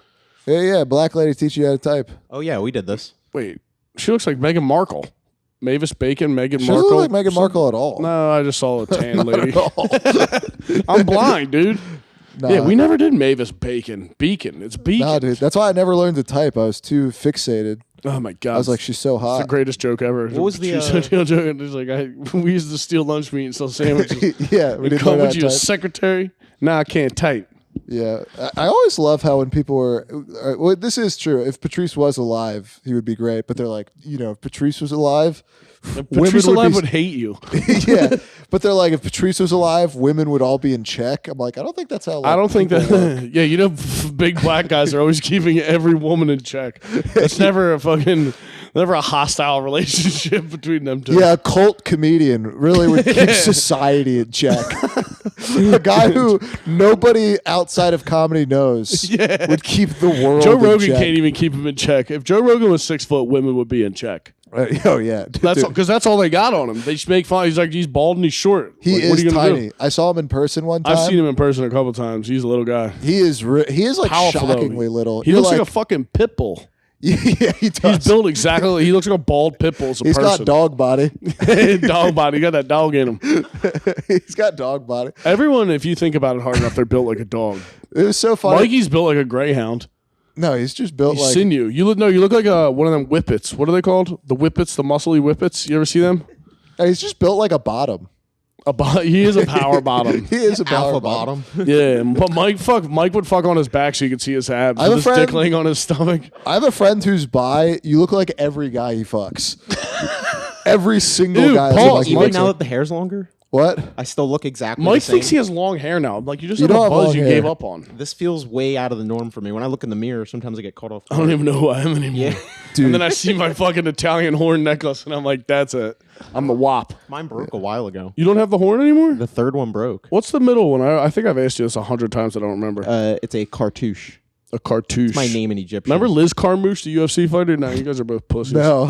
Yeah, black lady teach you how to type. Oh yeah, we did this. Wait, she looks like Meghan Markle. Mavis Bacon, Meghan She doesn't Markle. look like Meghan Markle at all. No, I just saw a tan lady. At all. I'm blind, dude. Nah. Yeah, we never did Mavis Bacon. Beacon. It's Beacon. Nah, dude. That's why I never learned to type. I was too fixated. Oh my god. I was like, she's so it's hot. the greatest joke ever. What was the, She said, joke, and it's like, we used to steal lunch meat and sell sandwiches. Yeah, we didn't Come learn how with to you, a type. secretary? Nah, I can't type. Yeah, I always love how when people were. Well, this is true. If Patrice was alive, he would be great. But they're like, if Patrice was alive, Patrice Alive be- would hate you. yeah. But they're like, if Patrice was alive, women would all be in check. I'm like, I don't think that's how. I don't think people work. that. Yeah, big black guys are always keeping every woman in check. It's never a hostile relationship between them two. Yeah, a cult comedian really would keep society in check. A guy who nobody outside of comedy knows would keep the world. Joe in Rogan check. can't even keep him in check. If Joe Rogan was 6 foot, women would be in check. Oh yeah, That's Dude, because that's all they got on him. They just make fun. He's like, he's bald and he's short. he Like, is what are you gonna tiny. do? I saw him in person one time. I've seen him in person a couple times. He's a little guy. He is like Powerful, though. shockingly little. He You're looks like a fucking pit bull. yeah, he does. He's built exactly. He looks like a bald pit bull as a He's person. got dog body. Dog body. He got that dog in him. He's got dog body. Everyone, if you think about it hard enough, they're built like a dog. It was so funny. Mikey's built like a greyhound. No, he's just built He's like. sinew. You look like one of them whippets. What are they called? The whippets, the muscly whippets. You ever see them? He's just built like a bottom. He is a power bottom. He is a power Alpha bottom. bottom. Yeah, but Mike would fuck on his back so you could see his abs. I have With a his friend- dick laying on his stomach. I have a friend who's bi. You look like every guy he fucks. Every single Dude, guy. pause. Like he Even looks now like. that the hair's longer, What? I still look exactly Mike the same. thinks he has long hair now. I'm like, you just You have a don't have buzz long you hair. gave up on. This feels way out of the norm for me. When I look in the mirror, sometimes I get caught off I don't guard. even know who I am anymore. Yeah. Dude. And then I see my fucking Italian horn necklace, and I'm like, that's it. I'm the WAP. Mine broke a while ago. You don't have the horn anymore? The third one broke. What's the middle one? I think I've asked you this 100 times. I don't remember. It's a cartouche. A cartouche. My name in Egyptian. Remember Liz Carmouche, the UFC fighter? No, you guys are both pussies. No.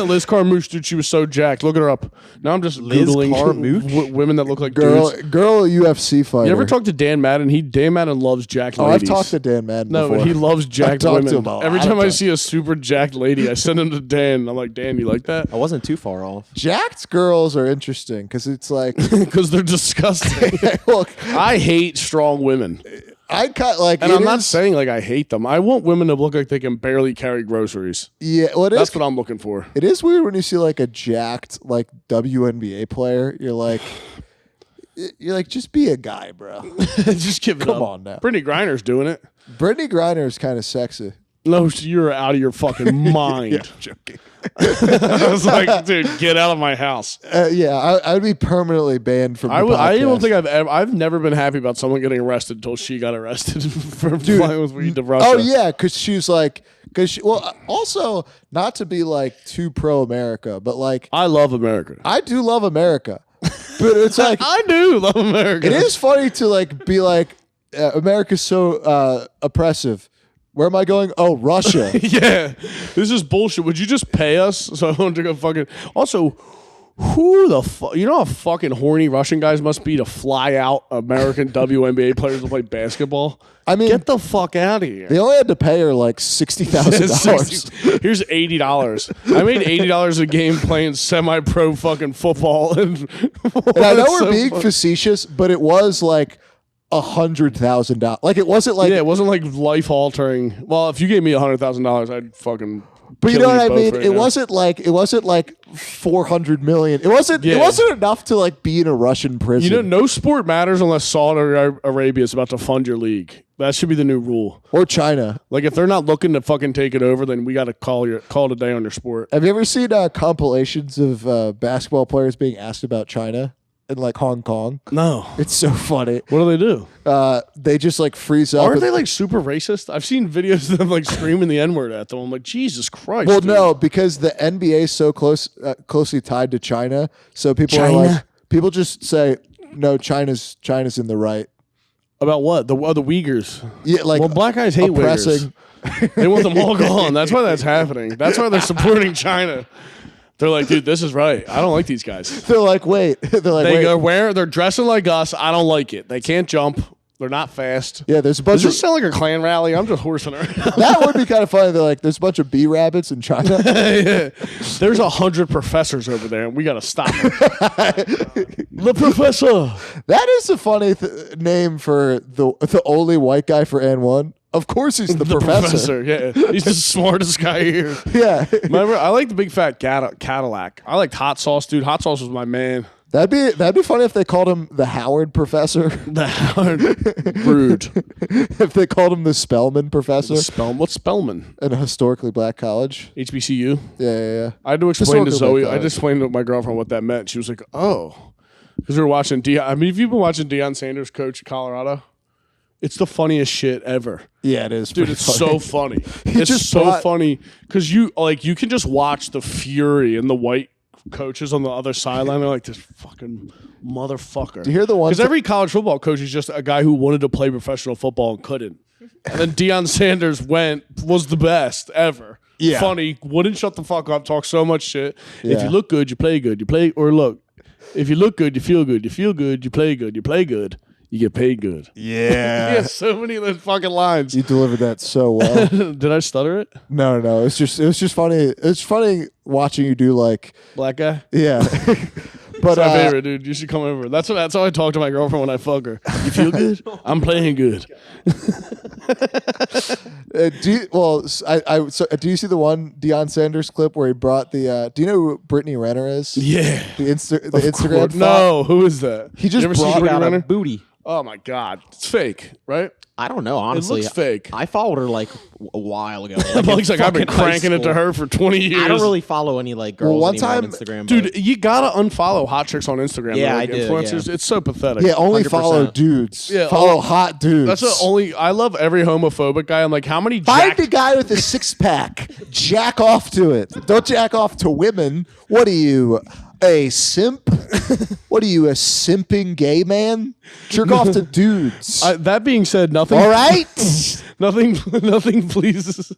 Liz Carmouche, dude, she was so jacked. Look her up. Now I'm just Liz Googling Carmouche? women that look like girl dudes. UFC fighter. You ever talk to Dan Madden? Dan Madden loves jacked Oh, ladies. I've talked to Dan Madden No, before. but he loves jacked talked to women. him a lot Every of time I times. see a super jacked lady, I send him to Dan. I'm like, Dan, you like that? I wasn't too far off. Jacked girls are interesting because it's like, Because they're disgusting. look, I hate strong women. I cut like, And it I'm not is- saying like I hate them. I want women to look like they can barely carry groceries. yeah, well, it That's is. what I'm looking for. It is weird when you see like a jacked like WNBA player. You're like, just be a guy, bro. Just give it Come up. on now. Brittany Griner's doing it. Brittany Griner is kind of sexy. No, you're out of your fucking mind. Yeah, I'm joking. I was like, dude, get out of my house. Yeah, I would be permanently banned from. I the don't podcast. think I've never been happy about someone getting arrested until she got arrested for flying with weed to Russia. Oh yeah, because she's like, well, also not to be like too pro America, but like I love America. I do love America, but it's like I do love America. it is funny to like be like America's so oppressive Where am I going? Oh, Russia. Yeah, this is bullshit. Would you just pay us so I don't to go fucking? Also, who the fuck? You know how fucking horny Russian guys must be to fly out American WNBA players to play basketball? I mean, get the fuck out of here. They only had to pay her like $60,000. Here's $80. I made $80 a game playing semi-pro fucking football. And I know we're being facetious, but it was like $100,000. Like it wasn't like it wasn't like life altering. Well, if you gave me $100,000, I'd fucking. But you kill know what I both mean? right It now. wasn't like 400 million. It wasn't enough to like be in a Russian prison. You know, no sport matters unless Saudi Arabia is about to fund your league. That should be the new rule. Or China. Like if they're not looking to fucking take it over, then we got to call it a day on your sport. Have you ever seen compilations of basketball players being asked about China in like Hong Kong? No. It's so funny. What do they do? They just like freeze up. Aren't they like super racist? I've seen videos of them like screaming the N-word at them. I'm like, Jesus Christ. Well, dude. no, because the NBA is so closely tied to China. So people are like, people just say, no, China's in the right. About what? The Uyghurs. Yeah, like well, black guys hate oppressing. Uyghurs. They want them all gone. That's why that's happening. That's why they're supporting China. They're like, dude, this is right. I don't like these guys. They're like, wait. They're dressing like us. I don't like it. They can't jump. They're not fast. Yeah, there's a Does bunch this of. sound like a Klan rally? I'm just horsing around. That would be kind of funny. They're like, there's a bunch of bee rabbits in China. Yeah. There's 100 professors over there, and we got to stop them. The professor. That is a funny name for the only white guy for N1. Of course, he's the professor. Yeah, he's the smartest guy here. Yeah. Remember, I like the big fat Cadillac. I liked Hot Sauce, dude. Hot Sauce was my man. That'd be funny if they called him the Howard Professor. The Howard Rude. If they called him the Spellman Professor. What's Spellman? In a historically black college. HBCU. Yeah. I had to explain to Historically Zoe. black I just explained to my girlfriend what that meant. She was like, "Oh," because we were watching Deion. I mean, if you've been watching Deion Sanders coach Colorado, it's the funniest shit ever. Yeah, it is. Dude, it's so funny. It's so funny because you can just watch the fury and the white coaches on the other sideline. They're like, this fucking motherfucker. Do you hear the one? Because every college football coach is just a guy who wanted to play professional football and couldn't. And then Deion Sanders was the best ever. Yeah. Funny, wouldn't shut the fuck up, talk so much shit. If Yeah. you look good, you play good. If you look good, you feel good. You feel good, you play good. You get paid good. Yeah. Yeah, so many of those fucking lines. You delivered that so well. Did I stutter it? No. It was just funny. It's funny watching you do like, Black guy? yeah. But It's my favorite, dude. You should come over. That's how I talk to my girlfriend when I fuck her. You feel good? I'm playing good. do you see the one Deion Sanders clip where he brought the? Do you know who Brittany Renner is? Yeah. The Instagram. No, who is that? He just You ever seen brought Brittany Got a Renner? booty. Oh my god, it's fake, right? I don't know, honestly. It looks fake. I followed her like a while ago. Bugs like I've been cranking it to her for 20 years. I don't really follow any like girls one anymore time- on Instagram. Dude, you gotta unfollow hot chicks on Instagram. Yeah, like I do, influencers. yeah. It's so pathetic. Yeah, only 100%. follow dudes. Yeah, follow hot dudes. That's the only. I love every homophobic guy. I'm like, how many? Find jacked- the guy with a six pack. Jack off to it. Don't jack off to women. What are you, a simp? What are you, a simping gay man? Jerk off to dudes. that being said, nothing. All right. Nothing pleases.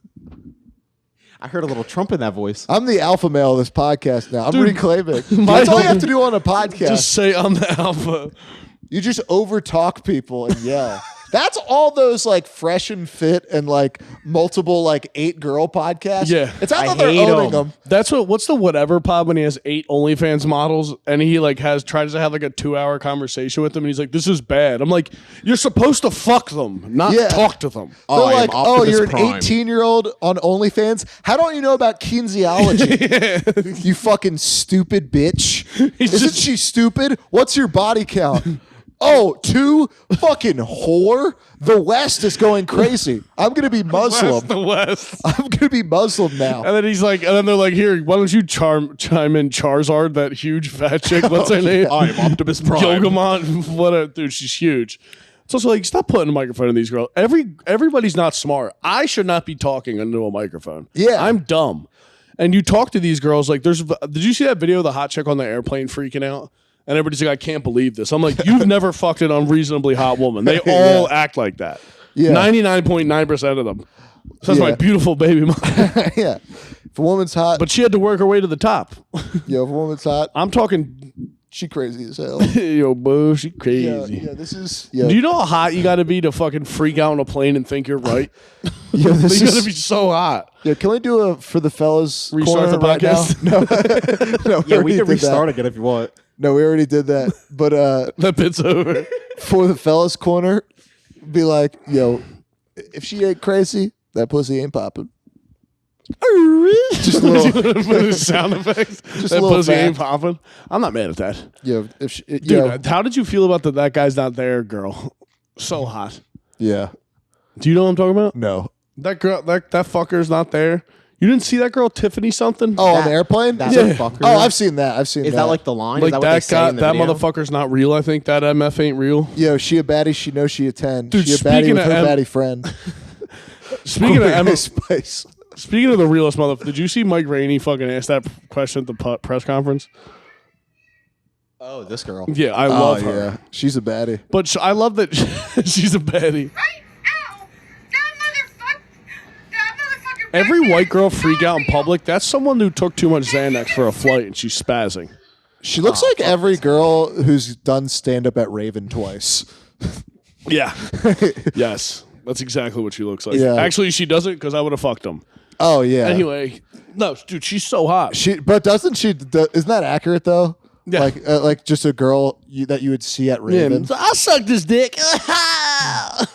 I heard a little Trump in that voice. I'm the alpha male of this podcast now. I'm Dude, reclaiming. my That's all you whole- have to do on a podcast. Just say I'm the alpha. You just overtalk people and yell. That's all those like Fresh and Fit and like multiple like 8 girl podcasts. Yeah. It's not I that they're hate owning 'em. them. That's what's the whatever pod when he has 8 OnlyFans models and he like tries to have like a 2-hour conversation with them and he's like, this is bad. I'm like, you're supposed to fuck them, not Yeah. talk to them. Oh, They're I am like, Optimus you're an Prime." 18-year-old on OnlyFans. How don't you know about kinesiology? You fucking stupid bitch. Isn't she stupid? What's your body count? Oh, 2? Fucking whore. The West is going crazy. I'm going to be Muslim. The West. I'm going to be Muslim now. And then he's like, and then they're like, here, why don't you chime in Charizard, that huge fat chick? What's her name? I am Optimus Prime. Yogamon. What a dude, she's huge. It's also like, stop putting a microphone in these girls. Everybody's not smart. I should not be talking into a microphone. Yeah. I'm dumb. And you talk to these girls like, did you see that video of the hot chick on the airplane freaking out? And everybody's like, I can't believe this. I'm like, you've never fucked an unreasonably hot woman. They all act like that. Yeah. 99.9% of them. So that's my beautiful baby mom. Yeah. If a woman's hot, But she had to work her way to the top. yo, if a woman's hot, I'm talking, she crazy as hell. yo, boo, she crazy. Yeah, this is. Yo, Do you know how hot you got to be to fucking freak out on a plane and think you're right? yo, this You got to is. be so hot. Yeah, can we do a for the fellas Restart corner the right now? podcast? No, Yeah, we already can did restart that. again if you want. No, we already did that. But That bit's over. for the fellas corner, be like, yo, if she ain't crazy, that pussy ain't popping. Just a little, sound effects. Just That a little pussy ain't fact. popping. I'm not mad at that. yo, if she, Dude, yo, how did you feel about that guy's not there girl? So hot. yeah, Do you know what I'm talking about? no. That girl, that fucker's not there. You didn't see that girl Tiffany something? Oh, on That- the airplane? That's Yeah. a fucker. Oh, I've seen that. I've seen Is that like the line? like Is that what they that say guy, in the that video? motherfucker's not real. I think that MF ain't real. Yo, she a baddie. She knows she a 10. Dude, she a baddie speaking with of her M- baddie friend. Speaking of Emma MF, Spice. speaking of the realest motherfucker, did you see Mike Rainey fucking ask that question at the press conference? Oh, this girl. Yeah, I Oh, love her. yeah. She's a baddie. But I love that she's a baddie. Right? Ow! That motherfucker. Every white girl freak out in public, that's someone who took too much Xanax for a flight and she's spazzing. She looks like every girl who's done stand up at Raven twice. Yeah. Yes. That's exactly what she looks like. Yeah. Actually, she doesn't because I would have fucked him. Oh, yeah. Anyway, no, dude, she's so hot. But doesn't she? Isn't that accurate though? Yeah. Like just a girl that you would see at Raven. So I sucked his dick.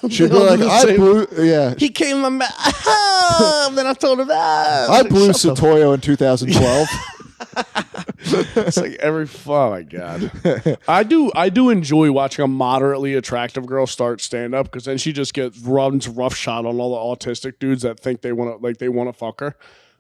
She'd be like, I blew. Yeah, He came in my mouth. Then I told him that. I blew Satoyo in 2012. It's like oh my god. I do enjoy watching a moderately attractive girl start stand up because then she just gets runs roughshod on all the autistic dudes that think they want to fuck her.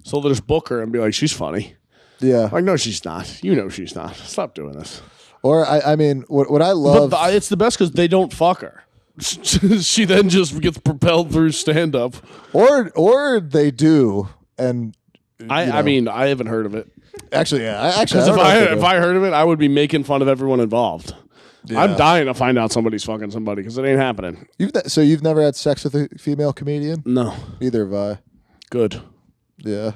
So they'll just book her and be like, she's funny. Yeah. Like, no, she's not. You know she's not. Stop doing this. Or I mean, what I love. But it's the best because they don't fuck her. She then just gets propelled through stand up. Or they do, and I mean, I haven't heard of it. actually, yeah, I Because don't know if they if do. I heard of it, I would be making fun of everyone involved. Yeah. I'm dying to find out somebody's fucking somebody because it ain't happening. So you've never had sex with a female comedian? No. Neither have I. Good. Yeah.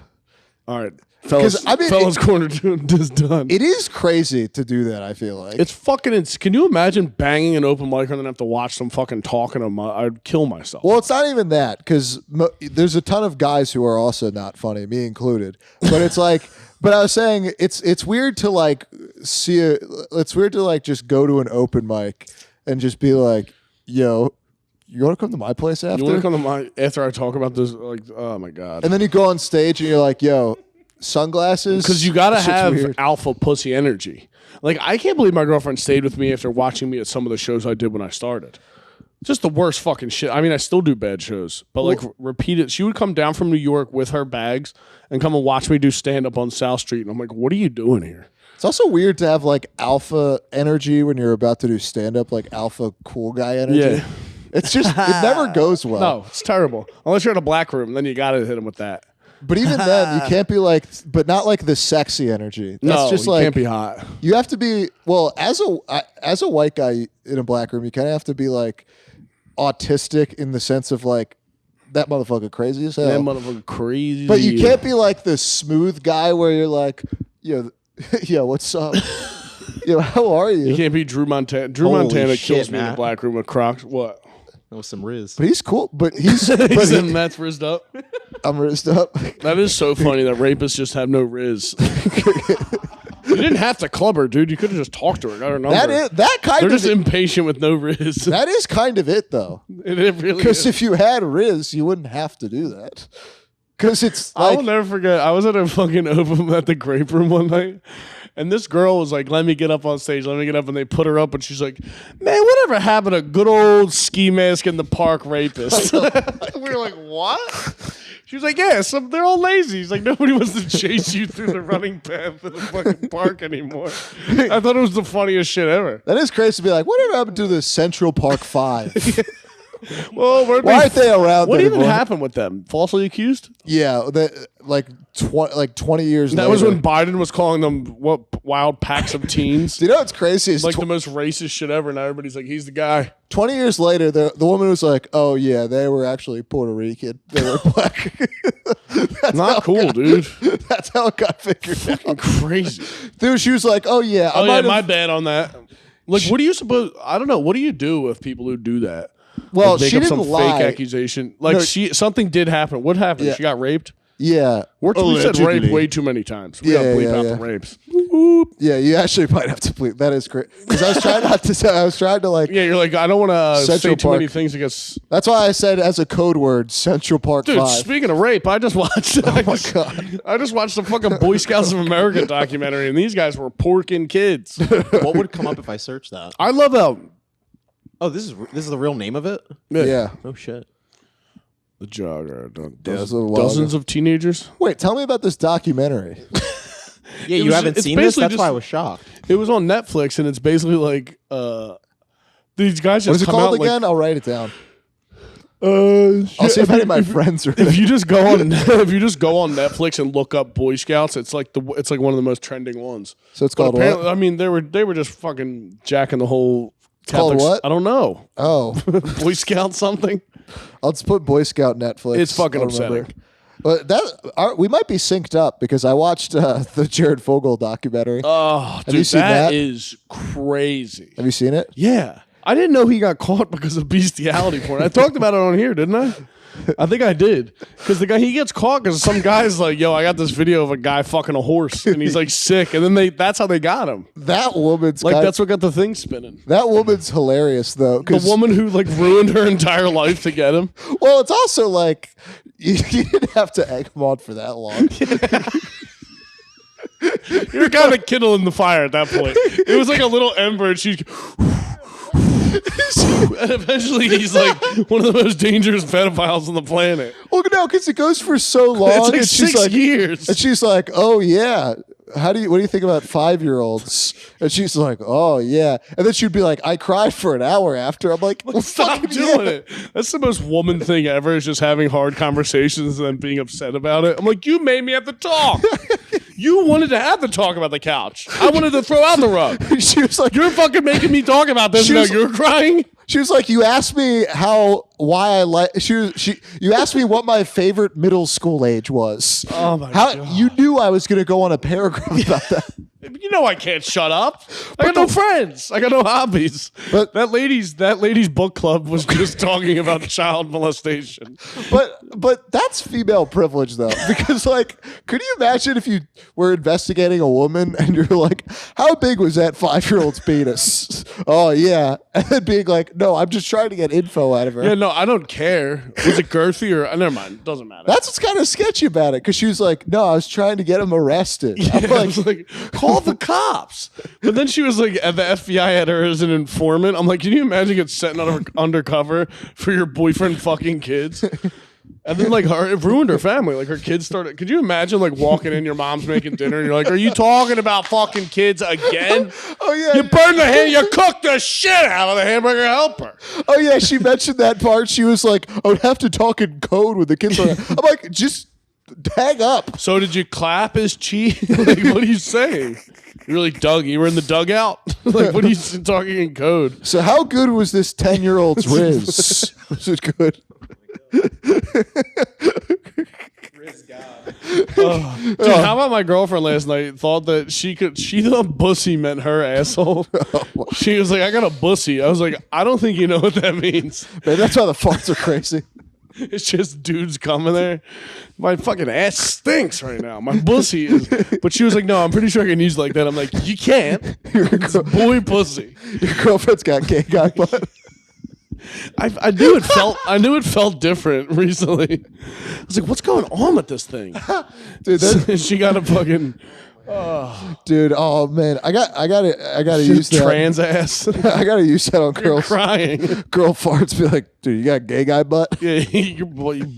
All right. Fellas, I mean, fellas corner is done. It is crazy to do that, I feel like. It's fucking. Can you imagine banging an open mic and then have to watch them fucking talking? I'd kill myself. Well, it's not even that because there's a ton of guys who are also not funny, me included. But it's like, but I was saying it's weird to like it's weird to like just go to an open mic and just be like, yo, you want to come to my place after? You want to come to my after I talk about this? Like, oh my god. And then you go on stage and you're like, yo, sunglasses? Because you gotta This shit's have weird. alpha pussy energy. Like, I can't believe my girlfriend stayed with me after watching me at some of the shows I did when I started. Just the worst fucking shit. I mean, I still do bad shows, but like repeat it. She would come down from New York with her bags and come and watch me do stand up on South Street, and I'm like, what are you doing here? It's also weird to have like alpha energy when you're about to do stand up, like alpha cool guy energy. Yeah. It's just, it never goes well. No, it's terrible. Unless you're in a black room, then you gotta hit him with that. But even then, you can't be like, but not like the sexy energy. That's No, just you like, can't be hot. you have to be, well, as a white guy in a black room, you kind of have to be like autistic in the sense of like, that motherfucker crazy as hell. That motherfucker crazy. But you can't be like the smooth guy where you're like, yo, what's up? Yo, how are you? You can't be Drew Montana. Drew Holy Montana shit, kills me in the Matt. black room with Crocs. What? That was some Riz. But he's cool. But he's, He but said Matt's rizzed up. I'm rizzed up. That is so funny that rapists just have no riz. You didn't have to club her, dude. You could have just talked to her, got her number. That kind They're of just impatient with no riz. that is kind of it though. It really Because is. if you had Riz, you wouldn't have to do that. Because it's I will like, never forget. I was at a fucking open at the Grape Room one night, and this girl was like, "Let me get up on stage. Let me get up." And they put her up, and she's like, "Man, whatever happened to good old ski mask in the park rapist?" We were like, "What?" She was like, "Yeah, they're all lazy." He's like, "Nobody wants to chase you through the running path in the fucking park anymore." I thought it was the funniest shit ever. that is crazy to be like, whatever happened to the Central Park 5? Well, Why aren't they around? What even anymore? happened with them? Falsely accused? Yeah, like 20 years. That later. was when Biden was calling them what wild packs of teens. Do you know what's crazy? Is Like the most racist shit ever. Now everybody's like, he's the guy. 20 years later, the woman was like, "Oh yeah, they were actually Puerto Rican. They were black." Not cool, dude. That's how it got figured out. Crazy. Dude, she was like, "Oh yeah, Oh I yeah, might my have." bad on that. Like, what do you suppose? I don't know. What do you do with people who do that? Well, Like, make she up some didn't lie. fake accusation. Like No. something did happen. What happened? Yeah. She got raped. Yeah, We said Allegedly. rape way too many times. We Yeah, gotta bleep yeah, out yeah. the rapes. Yeah, you actually might have to bleep. That is great. Because I was trying not to. I was trying to like. Yeah, you're like, I don't want to say Central too many Park. things against. That's why I said as a code word, Central Park Dude, 5. speaking of rape, I just watched. Oh my god. I just watched the fucking Boy Scouts of America documentary, and these guys were porking kids. What would come up if I searched that? I love how. Oh, this is the real name of it? Yeah. Oh shit. The jogger. it's a logger. Dozens of teenagers. Wait, tell me about this documentary. Yeah, It you was- haven't it's seen this? basically That's why I just- was shocked. It was on Netflix, and it's basically like these guys What just is it come called out again? I'll write it down. like. I'll see if any of my friends are. If you just go on Netflix and look up Boy Scouts, it's like one of the most trending ones. So it's But called apparently, what? I mean, they were just fucking jacking the whole. called Catholics- what? I don't know. Oh, Boy Scout something. I'll just put Boy Scout Netflix. It's fucking I'll remember. upsetting. But we might be synced up because I watched the Jared Fogle documentary. Oh, dude, you seen that? that is crazy. Have you seen it? Yeah. I didn't know he got caught because of bestiality porn. I talked about it on here, didn't I? I think I did. Because the guy, he gets caught because some guy's like, yo, I got this video of a guy fucking a horse. And he's like sick. And then that's how they got him. That woman's Like, kind- that's what got the thing spinning. that woman's hilarious though. The 'Cause woman who like ruined her entire life to get him. well, it's also like you didn't have to egg him on for that long. You're kind of kindling the fire at that point. It was like a little ember, and she's. And eventually, he's like one of the most dangerous pedophiles on the planet. Well, no, because it goes for so long. It's like and she's 6 like, years. and she's like, "Oh yeah, what do you think about 5-year-olds?" And she's like, "Oh yeah," and then she'd be like, "I cried for an hour after." I'm like, well, Stop fucking doing yeah. it. That's the most woman thing ever, is just having hard conversations and then being upset about it. I'm like, you made me have to talk. You wanted to have to talk about the couch. I wanted to throw out the rug. She was like, You're fucking making me talk about this. She Now was- you're crying. She was like, you asked me why I like. You asked me what my favorite middle school age was. Oh my How God. you knew I was going to go on a paragraph about that? You know I can't shut up. I got no friends. I got no hobbies. But- that lady's book club was just talking about child molestation. But that's female privilege though, because like, could you imagine if you were investigating a woman and you're like, how big was that 5-year-old's penis? Oh yeah, and then being like, no, I'm just trying to get info out of her. Yeah, no, I don't care. Was it girthy or never mind? Doesn't matter. That's what's kind of sketchy about it, because she was like, no, I was trying to get him arrested. I'm I like, was like, call the cops. But then she was like, the FBI had her as an informant. I'm like, can you imagine getting sent undercover for your boyfriend fucking kids? And then like it ruined her family. Like her kids started. Could you imagine like walking in, your mom's making dinner, and you're like, "Are you talking about fucking kids again? oh yeah, You burned the you cooked the shit out of the hamburger helper." oh yeah, she mentioned that part. She was like, I would have to talk in code with the kids. I'm like, just hang up. So did you clap his cheek? Like, what are you saying? You really dug. You were in the dugout. Like, what are you talking in code? So how good was this 10-year-old's Riz? Was it good? Dude, how about my girlfriend last night thought that she thought bussy meant her asshole. She was like, I got a bussy. I was like, I don't think you know what that means. Man, that's why the farts are crazy. It's just dudes coming there. My fucking ass stinks right now. My bussy is. But she was like, no, I'm pretty sure I can use it like that. I'm like, you can't. It's boy pussy. Your girlfriend's got gay guy butt. I knew it felt different recently. I was like, what's going on with this thing? Dude, She got a fucking Dude, oh man, I gotta use that. Trans ass. I gotta use that on girls. Crying. Girl farts, be like, dude, you got gay guy butt? Yeah, your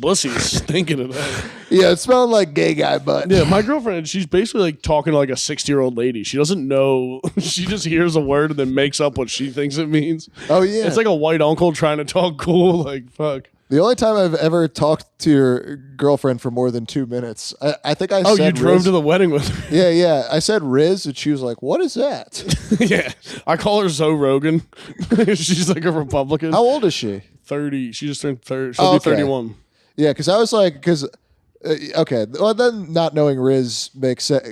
pussy is stinking of that. Yeah, it's smelling like gay guy butt. Yeah, my girlfriend, she's basically like talking to like a 60-year-old lady. She doesn't know. She just hears a word and then makes up what she thinks it means. Oh yeah, It's like a white uncle trying to talk cool. Like, fuck. the only time I've ever talked to your girlfriend for more than 2 minutes, I think I Oh, said you drove Riz. to the wedding with her. Yeah. I said Riz, and she was like, "What is that?" Yeah. I call her Zoe Rogan. She's like a Republican. How old is she? 30. She just turned 30. She'll Oh, be okay. 31. Yeah, because I was like, okay, well then not knowing Riz makes sense.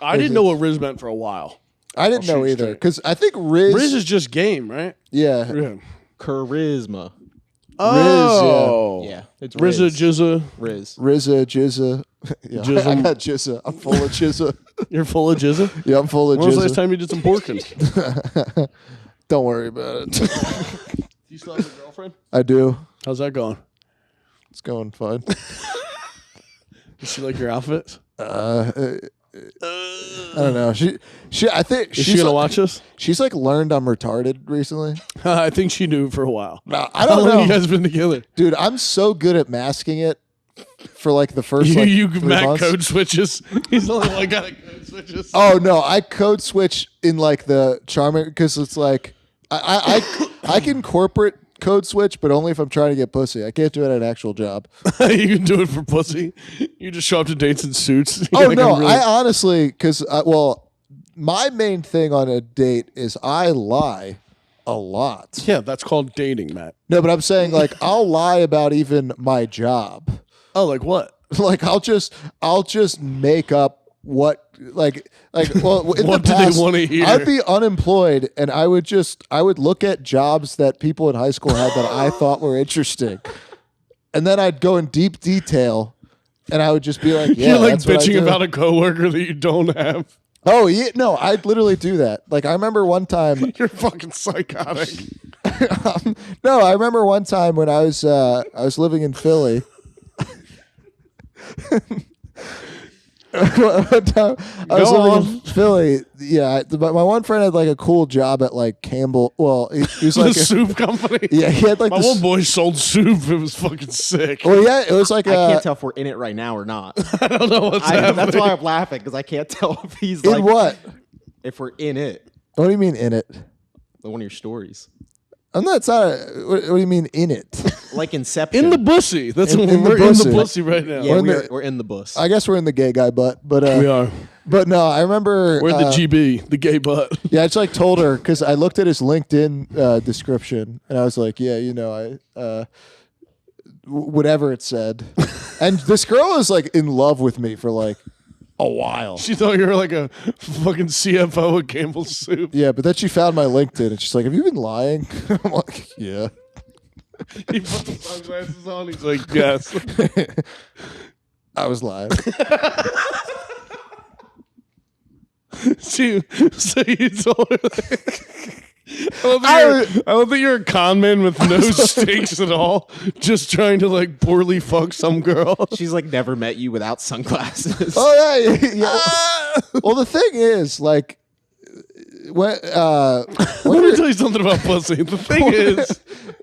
I didn't know what Riz meant for a while. I didn't know shoot either straight. because I think Riz. Riz is just game, right? Yeah. Yeah. Charisma. Oh. Yeah, it's Rizza Riz. Jizza. Riz. Rizza, Jizza. Yeah, I Jism. got Jizza. I'm full of Jizza. You're full of Jizza? Yeah, I'm full of When was the last Jizza. time you did some porking? Don't worry about it. Do you still have a girlfriend? I do. How's that going? It's going fine. Does she like your outfits? I don't know. I think Is she gonna like, watch this? She's like learned I'm retarded recently. I think she knew for a while. No, I How don't long know, you guys been together? dude. I'm so good at masking it for like the first You, like you 3 Mac months. code switches. He's the only one got code switches. Oh no, I code switch in like the charming because it's like I can corporate code switch, but only if I'm trying to get pussy. I can't do it at an actual job. You can do it for pussy. You just show up to dates in suits. Oh You're like, no, I'm really- I honestly because well, my main thing on a date is I lie a lot. Yeah, that's called dating, Matt. No, but I'm saying like I'll lie about even my job. Oh, like what? Like I'll just make up what like well in What the do they past, wanna hear? I'd be unemployed and I would look at jobs that people in high school had that I thought were interesting, and then I'd go in deep detail, and I would just be like, yeah, You're like that's what I bitching do. about a coworker that you don't have. Oh yeah, no, I'd literally do that. Like I remember one time. You're fucking psychotic. No, I remember one time when I was living in Philly. One time I was Go living on. in Philly. Yeah, my one friend had like a cool job at like Campbell. Well, he was The like, soup company. yeah, he had like My this. one boy sold soup. It was fucking sick. Well, yeah, it was like I can't tell if we're in it right now or not. I don't know what's happening. That's why I'm laughing because I can't tell if he's in like what? if we're in it. What do you mean in it? One of your stories, I'm not. It's not. What do you mean in it? like Inception. In the bussy. That's In- what in the we're bussy. in the bussy right now. yeah, we're in we're the- in the bus. I guess we're in the gay guy butt, but We are. But no, I remember. We're in the GB, the gay butt. Yeah, I just like told her because I looked at his LinkedIn description and I was like, yeah, you know, whatever it said. And this girl is like in love with me for like a while. She thought you were like a fucking CFO at Campbell's Soup. Yeah, but then she found my LinkedIn and she's like, have you been lying? I'm like, yeah. He put the sunglasses on. He's like, yes. I was lying. So you told her. I don't think you're a con man with no stakes at all. Just trying to like poorly fuck some girl. She's like never met you without sunglasses. Oh, yeah. Well, the thing is, like, when Let me tell you something about pussy. The thing is,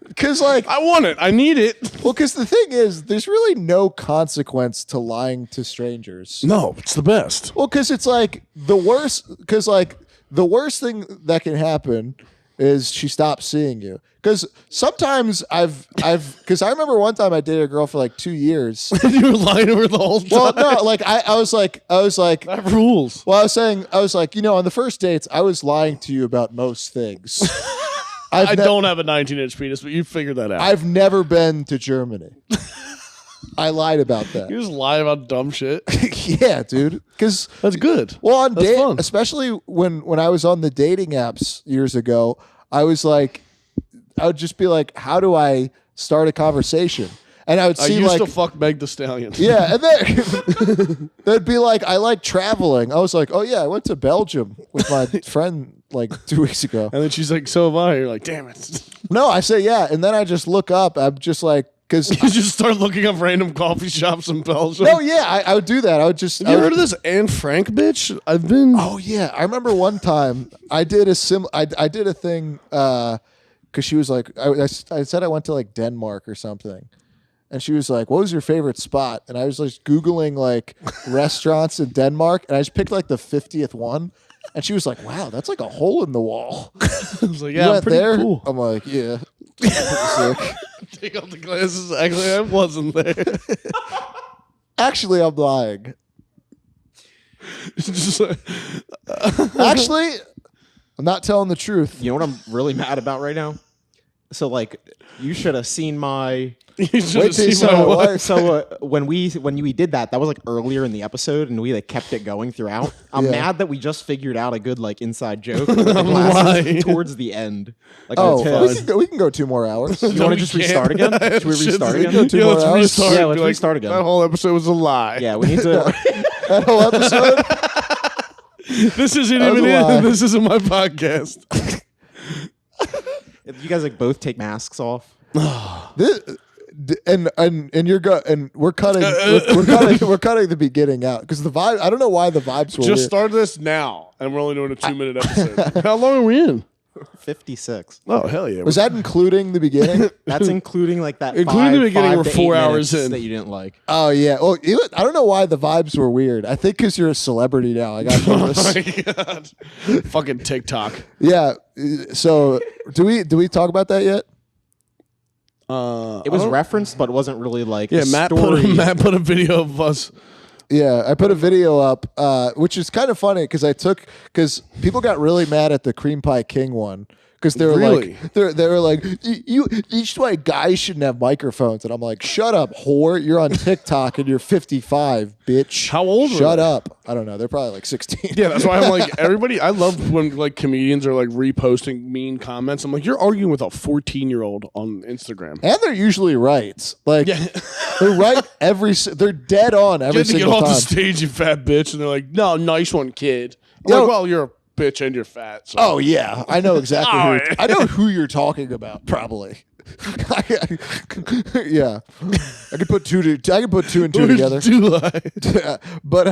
because like I want it. I need it. well, because the thing is, there's really no consequence to lying to strangers. No, it's the best. Well, because it's like the worst. Because like the worst thing that can happen is she stops seeing you. Because sometimes because I remember one time I dated a girl for like 2 years. You were lying to her the whole time. Well, no, like I was like. That rules. Well, I was like, you know, on the first dates, I was lying to you about most things. I don't have a 19-inch penis, but you figured that out. I've never been to Germany. I lied about that. You just lie about dumb shit. Yeah, dude. Because That's good. well, on That's date, fun. especially when I was on the dating apps years ago, I would just be like, how do I start a conversation? And I would I see used like, to fuck Meg the Stallion. yeah, and then they'd be like, I like traveling. I was like, oh yeah, I went to Belgium with my friend like 2 weeks ago. And then she's like, so have I. You're like, damn it. No, I say yeah, and then I just look up. I'm just like because You just start looking up random coffee shops in Belgium. no, yeah, I would do that. I would just. Have you heard of this Anne Frank bitch? I've been. Oh yeah, I remember one time I did I did a thing because she was like, I said I went to like Denmark or something, and she was like, "What was your favorite spot?" And I was like Googling like restaurants in Denmark, and I just picked like the 50th one, and she was like, "Wow, that's like a hole in the wall." I was like, You yeah, I'm went pretty there? cool. I'm like, yeah, pretty sick. Take off the glasses. Actually, I wasn't there. Actually, I'm lying. It's just like, Actually, I'm not telling the truth. You know what I'm really mad about right now? So like, you should have seen my. you should Wait have till you seen see my my wife. wife. So when we did that was like earlier in the episode, and we like kept it going throughout. I'm Yeah. mad that we just figured out a good like inside joke with the glasses Why? towards the end. Like, Oh, until- we can go 2 more hours. you want to just restart again? Should we restart Shit. again? Two Yeah, more let's hours? restart. Yeah, Be let's like, restart again. That whole episode was a lie. Yeah, we need to. That whole episode. This isn't That was even a lie. it. This isn't my podcast. If you guys like both take masks off. This, and we're cutting we're cutting the beginning out because the vibe. I don't know why the vibes were Just weird. start this now, and we're only doing a 2-minute episode. How long are we in? 56. Oh hell yeah! Was that including the beginning? That's including like that. Including the beginning, 5 we're to 8 4 hours minutes in. that you didn't like. Oh yeah. Well, I don't know why the vibes were weird. I think because you're a celebrity now. I got Oh nervous. my god! Fucking TikTok. Yeah. So do we talk about that yet? It was referenced, but it wasn't really like Yeah, a Matt story. put a video of us. Yeah, I put a video up, which is kind of funny because people got really mad at the Cream Pie King one because they were Really? like they were like you each why guys shouldn't have microphones, and I'm like, shut up, whore! You're on TikTok and you're 55, bitch. How old were Shut they? up! I don't know. They're probably like 16. Yeah, that's why I'm like everybody. I love when like comedians are like reposting mean comments. I'm like, you're arguing with a 14-year-old on Instagram. And they're usually right. Like Yeah. they're right they're dead on every Get to get single off time. the stage, you fat bitch, and they're like, no, nice one, kid. I'm Yo. like, well, you're a bitch and you're fat. So. Oh yeah, I know exactly. Oh, who, I know who you're talking about. Probably. Yeah, I could put two and two together. Do I? But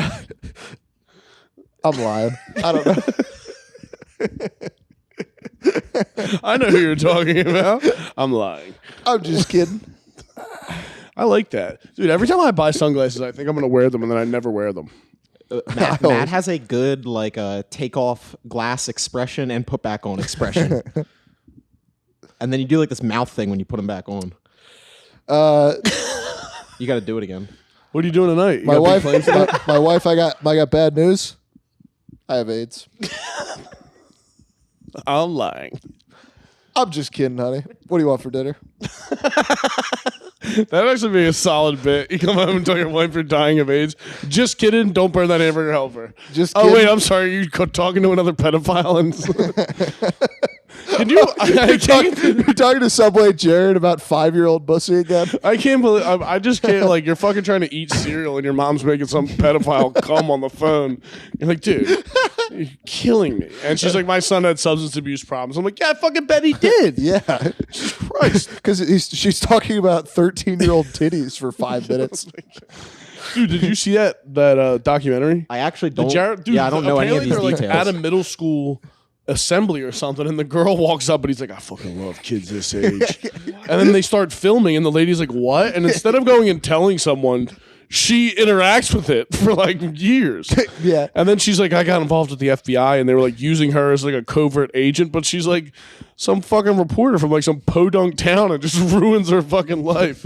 I'm lying. I don't know. I know who you're talking about. I'm lying. I'm just kidding. I like that, dude. Every time I buy sunglasses, I think I'm gonna wear them, and then I never wear them. Matt has a good like take off glass expression and put back on expression. And then you do like this mouth thing when you put them back on. You got to do it again. What are you doing tonight? You My got big wife. plans tonight? My wife. I got bad news. I have AIDS. I'm lying. I'm just kidding, honey. What do you want for dinner? That'd actually be a solid bit. You come home and tell your wife you're dying of AIDS. Just kidding. Don't burn that hamburger helper. Just Oh kidding. wait, I'm sorry. You talking to another pedophile? And can you? I can't. You're talking to Subway Jared about 5-year-old pussy again? I can't believe. I just can't. Like, you're fucking trying to eat cereal and your mom's making some pedophile come on the phone. You're like, dude, you're killing me. And she's like, my son had substance abuse problems. I'm like, yeah, I fucking bet he did. Yeah. Jesus Christ. Because she's talking about 13-year-old titties for 5 minutes. Dude, did you see that documentary? I actually don't. Dude, yeah, I don't know any of apparently these they're details. like at a middle school assembly or something, and the girl walks up and he's like, I fucking love kids this age. And then they start filming, and the lady's like, what? And instead of going and telling someone, she interacts with it for like years. Yeah. And then she's like, I got involved with the FBI, and they were like using her as like a covert agent, but she's like some fucking reporter from like some podunk town and just ruins her fucking life.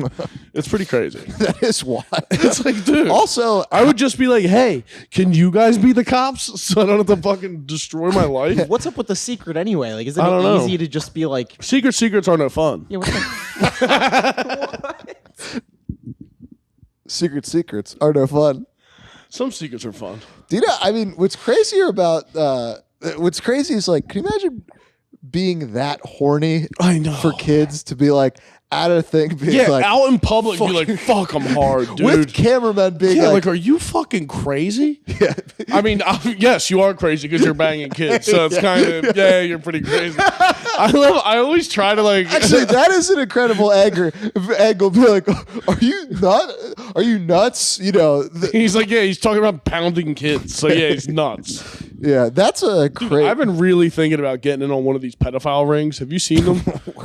It's pretty crazy. That is wild. It's like, dude. Also, I would just be like, hey, can you guys be the cops so I don't have to fucking destroy my life? What's up with the secret anyway? Like, isn't I don't it know. easy to just be like, Secrets are no fun. yeah, what the secrets are no fun. Some secrets are fun. Do you know, I mean, what's crazy is like, can you imagine being that horny I know. for kids to be like, at a thing being Yeah, like, out in public, be like, fuck, I'm hard, dude. with cameramen being yeah, like, like, are you fucking crazy? yeah. I mean, yes, you are crazy because you're banging kids. So it's kind of, yeah, you're pretty crazy. I always try to like. Actually, that is an incredible angle. Be like, are you nuts? You know, He's like, yeah, he's talking about pounding kids. So yeah, he's nuts. yeah, that's a great. I've been really thinking about getting in on one of these pedophile rings. Have you seen them?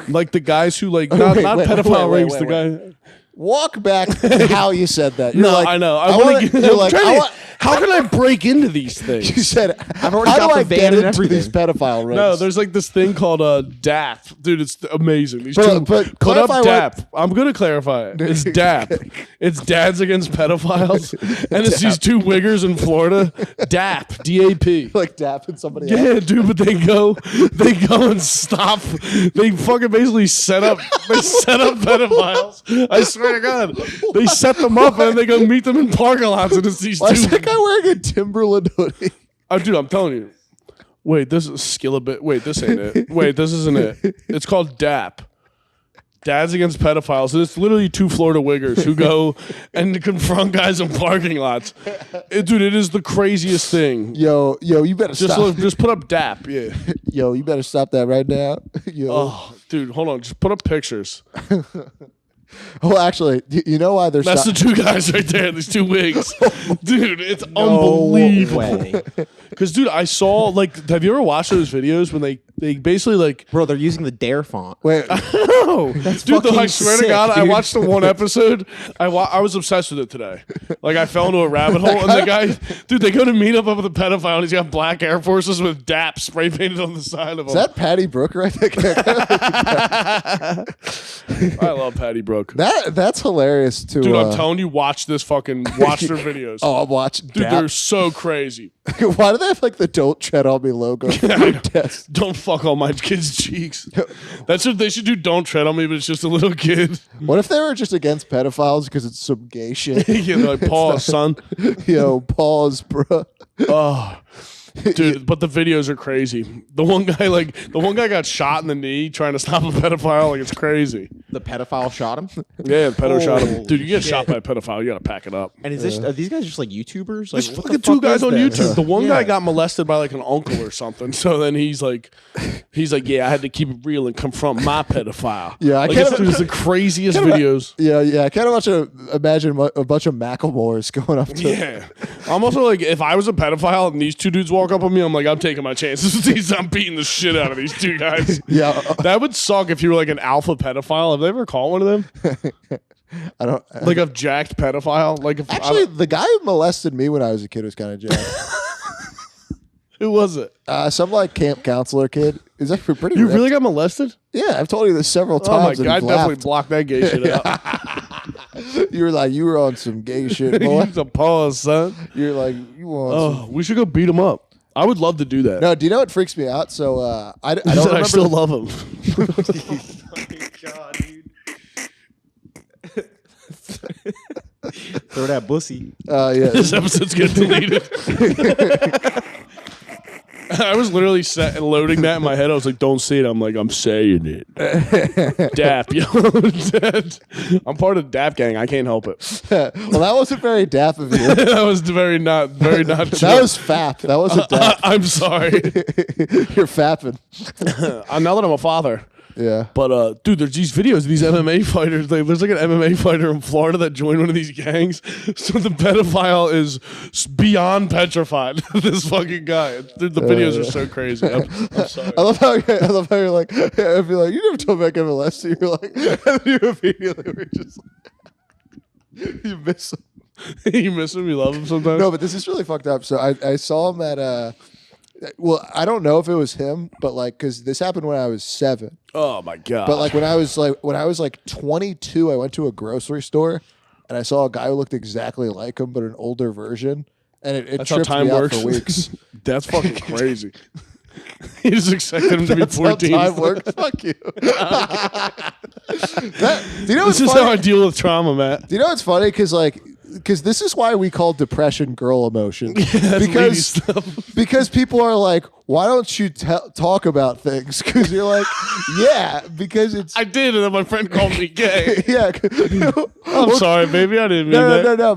Like the guys who like not pedophile rings. The guy. Walk back to how you said that. You're No, like, I know. You're like, how can I break into these things? You said, I've already how got do the I van get and into these everything. pedophile rings? No, there's like this thing called DAP. Dude, it's amazing. These But- two, but put up clarify DAP. I'm going to clarify it. It's DAP. It's Dads Against Pedophiles. And it's these two wiggers in Florida. DAP. D-A-P. like dapping somebody else. Yeah, dude, but they go and stop. They fucking basically set up pedophiles. I swear to God. They set them up and then they go meet them in parking lots and it's these Why is two. that guy wearing a Timberland hoodie? Oh, dude, I'm telling you. Wait, this is Skillabit. Wait, this ain't it. Wait, this isn't it. It's called DAP. Dads Against Pedophiles. And it's literally two Florida wiggers who go and confront guys in parking lots. Dude, it is the craziest thing. Yo, you better stop. Just put up DAP. Yeah. Yo, you better stop that right now. Yo. Oh, dude, hold on. Just put up pictures. Well, actually, you know why they're That's the stopping? two guys right there. These two wigs. Dude, it's No unbelievable. way. Because, dude, I saw, like, have you ever watched those videos when they basically, like, Bro, they're using the Dare font. Wait, no. Dude, fucking I swear sick, to God, I dude. watched the one episode. I was obsessed with it today. Like, I fell into a rabbit hole, and the guy, dude, they go to meet up with a pedophile, and he's got black Air Forces with DAP spray painted on the side of him. is that Patty Brooke right there? I love Patty Brooke. That's hilarious too. Dude, I'm telling you, watch their videos. Oh, I'm watching. Dude, they're so crazy. Why do they have like the "Don't Tread on Me" logo? Yes. Don't fuck on my kid's cheeks. They should do "Don't Tread on Me," but it's just a little kid. What if they were just against pedophiles because it's some gay shit? Yeah, they're like, pause, son. Yo, pause, bro. Oh, dude, but the videos are crazy. The one guy got shot in the knee trying to stop a pedophile. Like, it's crazy. The pedophile shot him. Yeah, the pedo shot him. Holy Dude, you get shit. shot by a pedophile, you gotta pack it up. And are these guys just like YouTubers? Like, There's what fucking the two fuck guys is on this? YouTube. The one guy Yeah. got molested by like an uncle or something. So then he's like, yeah, I had to keep it real and confront my pedophile. Yeah, I like, can't- it's the craziest videos. Yeah. I kind of imagine a bunch of Macklemores going up to. Yeah. I'm also like, if I was a pedophile and these two dudes walk up on me, I'm like, I'm taking my chances with these. I'm beating the shit out of these two guys. Yeah, That would suck if you were like an alpha pedophile. Have they ever caught one of them? I don't. Like a jacked pedophile? Like, if Actually, the guy who molested me when I was a kid was kind of jacked. who was it? Some like camp counselor kid. Is that pretty? You ripped. really got molested? Yeah, I've told you this several Oh my times. and God, I you've definitely laughed. blocked that gay shit out. You were like, you were on some gay shit, boy. Use a pause, son. You're like, you want some. Oh, we should go beat him up. I would love to do that. No, do you know what freaks me out? So I don't I remember. still love him. God, dude. Throw that bussy. Yeah. This episode's getting deleted. I was literally loading that in my head. I was like, don't say it. I'm like, I'm saying it. DAP, yo. I'm part of the DAP gang. I can't help it. Well, that wasn't very dap of you. That was very not chill. That was fap. That wasn't dap. I'm sorry. You're fapping. Now that I'm a father. Yeah. But dude, there's these videos of these MMA fighters. There's like an MMA fighter in Florida that joined one of these gangs. So the pedophile is beyond petrified. This fucking guy. Dude, the videos are so crazy. I'm sorry. I love how you're like, I'd be like, you never told me I can molest you. You're like, and you immediately were just like, you miss him. You miss him. You love him sometimes. No, but this is really fucked up. So I saw him at well, I don't know if it was him, but like, because this happened when I was 7. Oh my god. But like when I was like 22, I went to a grocery store and I saw a guy who looked exactly like him, but an older version, and it That's how tripped time me out works. for weeks. That's fucking crazy. You just expected him to be That's 14. how time works. Fuck you. Do you know what's This is funny? how I deal with trauma, Matt. Do you know what's funny? Because like because this is why we call depression girl emotion. That's lady stuff. Because people are like, why don't you talk about things? Because you're like, yeah, because it's. I did, and then my friend called me gay. Yeah. I'm sorry, baby. I didn't mean that. No,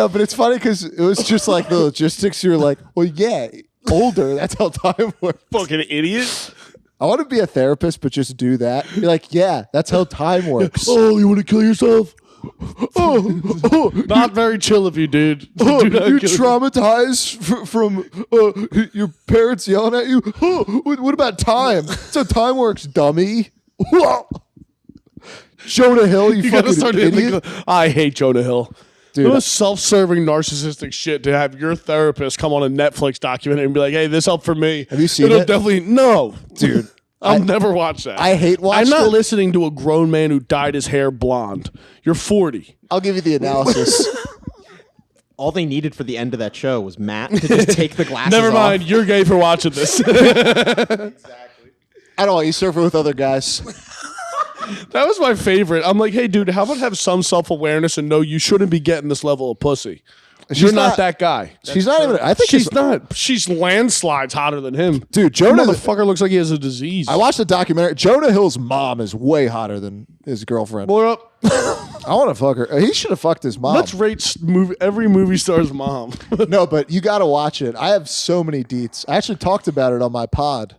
but it's funny because it was just like the logistics. You're like, well, yeah, older. That's how time works. Fucking idiot. I want to be a therapist, but just do that. You're like, yeah, that's how time works. Oh, you want to kill yourself? Not very chill of you, dude. You're traumatized from your parents yelling at you. What about time? That's how time works, dummy. Jonah Hill, you gotta fucking start idiot. I hate Jonah Hill. Dude, It was self-serving, narcissistic shit to have your therapist come on a Netflix documentary and be like, "Hey, this helped for me." Have you seen It'll it? definitely no, dude. I'll never watch that. I hate watching I'm not it. listening to a grown man who dyed his hair blonde. You're 40. I'll give you the analysis. All they needed for the end of that show was Matt to just take the glasses Never mind. off. You're gay for watching this. I don't want you surfing with other guys. That was my favorite. I'm like, hey, dude, how about have some self-awareness and know you shouldn't be getting this level of pussy? You're not that guy. She's not even. I think She's not. She's landslides hotter than him. Dude, Jonah. The motherfucker looks like he has a disease. I watched the documentary. Jonah Hill's mom is way hotter than his girlfriend. Blow up. I want to fuck her. He should have fucked his mom. Let's rate every movie star's mom. No, but you got to watch it. I have so many deets. I actually talked about it on my pod,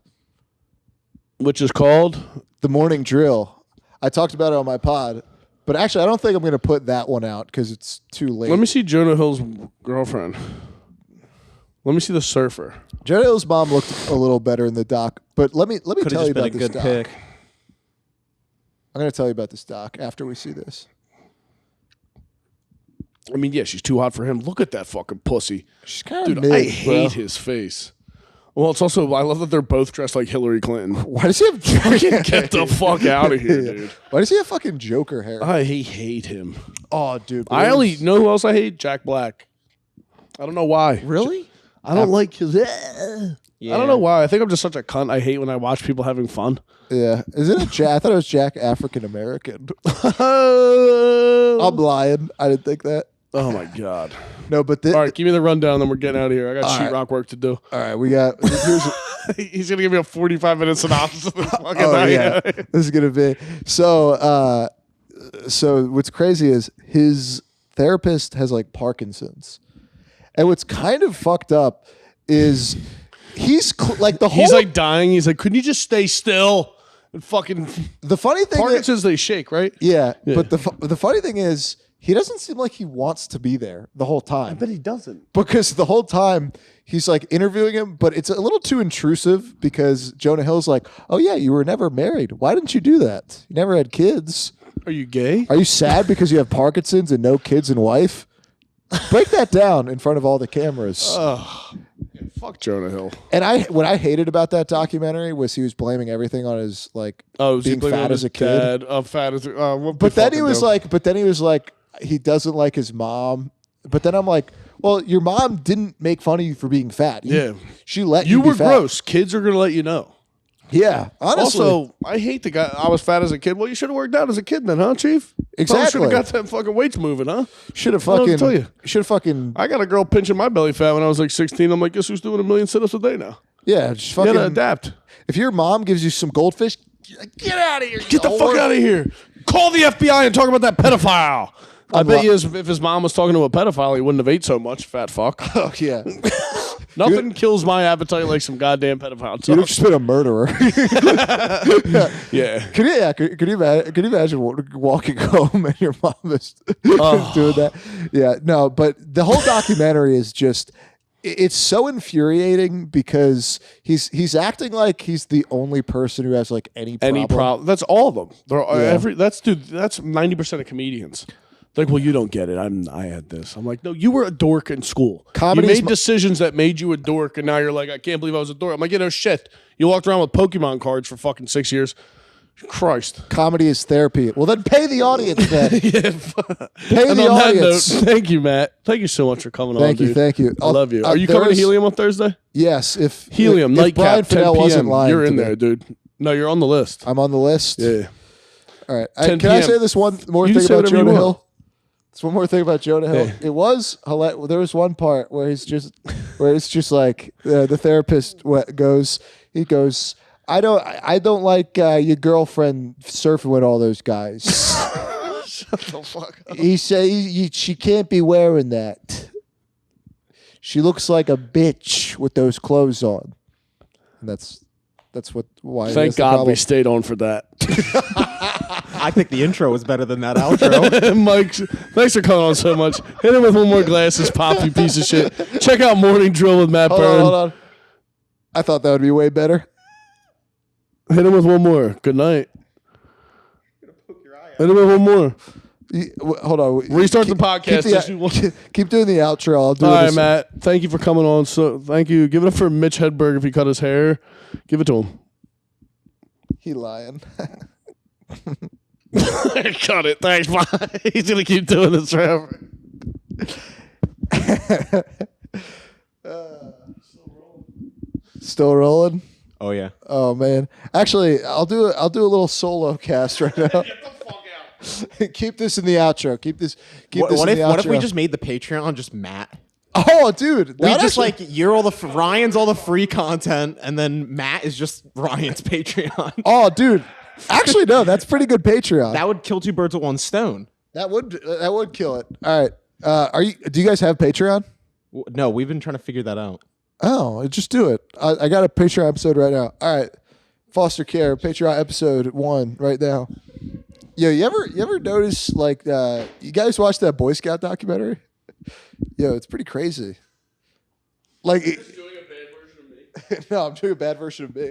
Which is called? The Morning Drill. I talked about it on my pod, but actually, I don't think I'm going to put that one out because it's too late. Let me see Jonah Hill's girlfriend. Let me see the surfer. Jonah Hill's mom looked a little better in the doc, but let me Could've tell you just been a about this good doc. pick. I'm going to tell you about this doc after we see this. I mean, yeah, she's too hot for him. Look at that fucking pussy. She's kind of Dude, mid, I hate his face. Well, it's also, I love that they're both dressed like Hillary Clinton. Why does he have Get the fuck out of here, dude. Why does he have fucking Joker hair? I hate him. Oh, dude. I only know who else I hate? Jack Black. I don't know why. Really? I don't like his. Yeah. I don't know why. I think I'm just such a cunt. I hate when I watch people having fun. Yeah. Isn't it Jack? I thought it was Jack African American. I'm Oh lying. I didn't think that. my god. No, but All right, give me the rundown, then we're getting out of here. I got All right. sheetrock work to do. all right, we got. Here's, He's gonna give me a 45-minute synopsis of this fucking oh night. yeah, this is gonna be so. So what's crazy is his therapist has like Parkinson's, and what's kind of fucked up is like the whole. He's like dying. He's like, couldn't you just stay still? And fucking the funny thing. Parkinson's, they shake, right? Yeah, but the funny thing is. He doesn't seem like he wants to be there the whole time. But he doesn't. Because the whole time he's like interviewing him, but it's a little too intrusive because Jonah Hill's like, oh yeah, you were never married. Why didn't you do that? You never had kids. Are you gay? Are you sad because you have Parkinson's and no kids and wife? Break that down in front of all the cameras. Fuck Jonah Hill. And what I hated about that documentary was he was blaming everything on his like being fat as a kid. Dad, fat as a But then he was like, he doesn't like his mom. But then I'm like, well, your mom didn't make fun of you for being fat. She let you You be were fat. gross. Kids are gonna let you know. Yeah, honestly. Also, I hate the guy. I was fat as a kid. Well, you should have worked out as a kid then, huh, Chief? Exactly. Should have got them fucking weights moving, huh? Should have I don't know what to fucking. tell you. Should have fucking. I got a girl pinching my belly fat when I was like 16. I'm like, guess who's doing 1 million sit-ups a day now? Yeah, just You fucking gotta adapt. If your mom gives you some goldfish, get out of here. Get the fuck out of here. Call the FBI and talk about that pedophile. I bet you if his mom was talking to a pedophile, he wouldn't have ate so much, fat fuck. Oh yeah, Nothing kills my appetite like some goddamn pedophile you'd have talk. just been a murderer. Yeah. Could you imagine walking home and your mom is doing that? Yeah, no, but the whole documentary is just. It's so infuriating because he's acting like he's the only person who has like any problem. That's all of them. That's 90% of comedians. Like, well, you don't get it. I had this. I'm like, no, you were a dork in school. Comedy you made decisions that made you a dork, and now you're like, I can't believe I was a dork. I'm like, shit. You walked around with Pokemon cards for fucking 6 years. Christ. Comedy is therapy. Well, then pay the audience then. Pay And the on that audience. note, thank you, Matt. Thank you so much for coming on, dude. Thank you. I love you. Are you coming to Helium on Thursday? Yes. If Helium, if nightcap, Brian 10 Fidel wasn't p.m. lying You're to in me. there, dude. No, you're on the list. I'm on the list. Yeah. All right. 10 Can I p.m. say this one more You thing say about whatever you Jonah want. Hill? There's one more thing about Jonah Hill. Hey. It was hilarious. There was one part where it's just like the therapist goes. He goes, I don't like your girlfriend surfing with all those guys. Shut the fuck up. He says she can't be wearing that. She looks like a bitch with those clothes on. And that's why. Thank God we stayed on for that. I think the intro was better than that outro. Mike, thanks for coming on so much. Hit him with one more glasses pop, you piece of shit. Check out Morning Drill with Matt Byrne. Hold on. I thought that would be way better. Hit him with one more. Good night. Hit him with one more. Hold on. Restart the podcast. Keep doing the outro. I'll do All it. right, Matt. Thank you for coming on. So thank you. Give it up for Mitch Hedberg if he cut his hair. Give it to him. He lying. Cut it. Thanks. Bye. He's gonna keep doing this forever. Still rolling. Oh yeah. Oh man. Actually, I'll do a little solo cast right now. Get the fuck out. Keep this in the outro. Keep this in the outro. What if we just made the Patreon just Matt? Oh, dude. We just you're all the Ryan's all the free content, and then Matt is just Ryan's Patreon. Oh, dude. Actually, no. That's pretty good Patreon. That would kill two birds with one stone. That would kill it. All right. Do you guys have Patreon? No, we've been trying to figure that out. Oh, just do it. I got a Patreon episode right now. All right. Foster Care, Patreon episode 1 right now. Yo, you ever notice you guys watch that Boy Scout documentary? Yo, it's pretty crazy. Like Doing a bad version of me. no, I'm doing a bad version of me.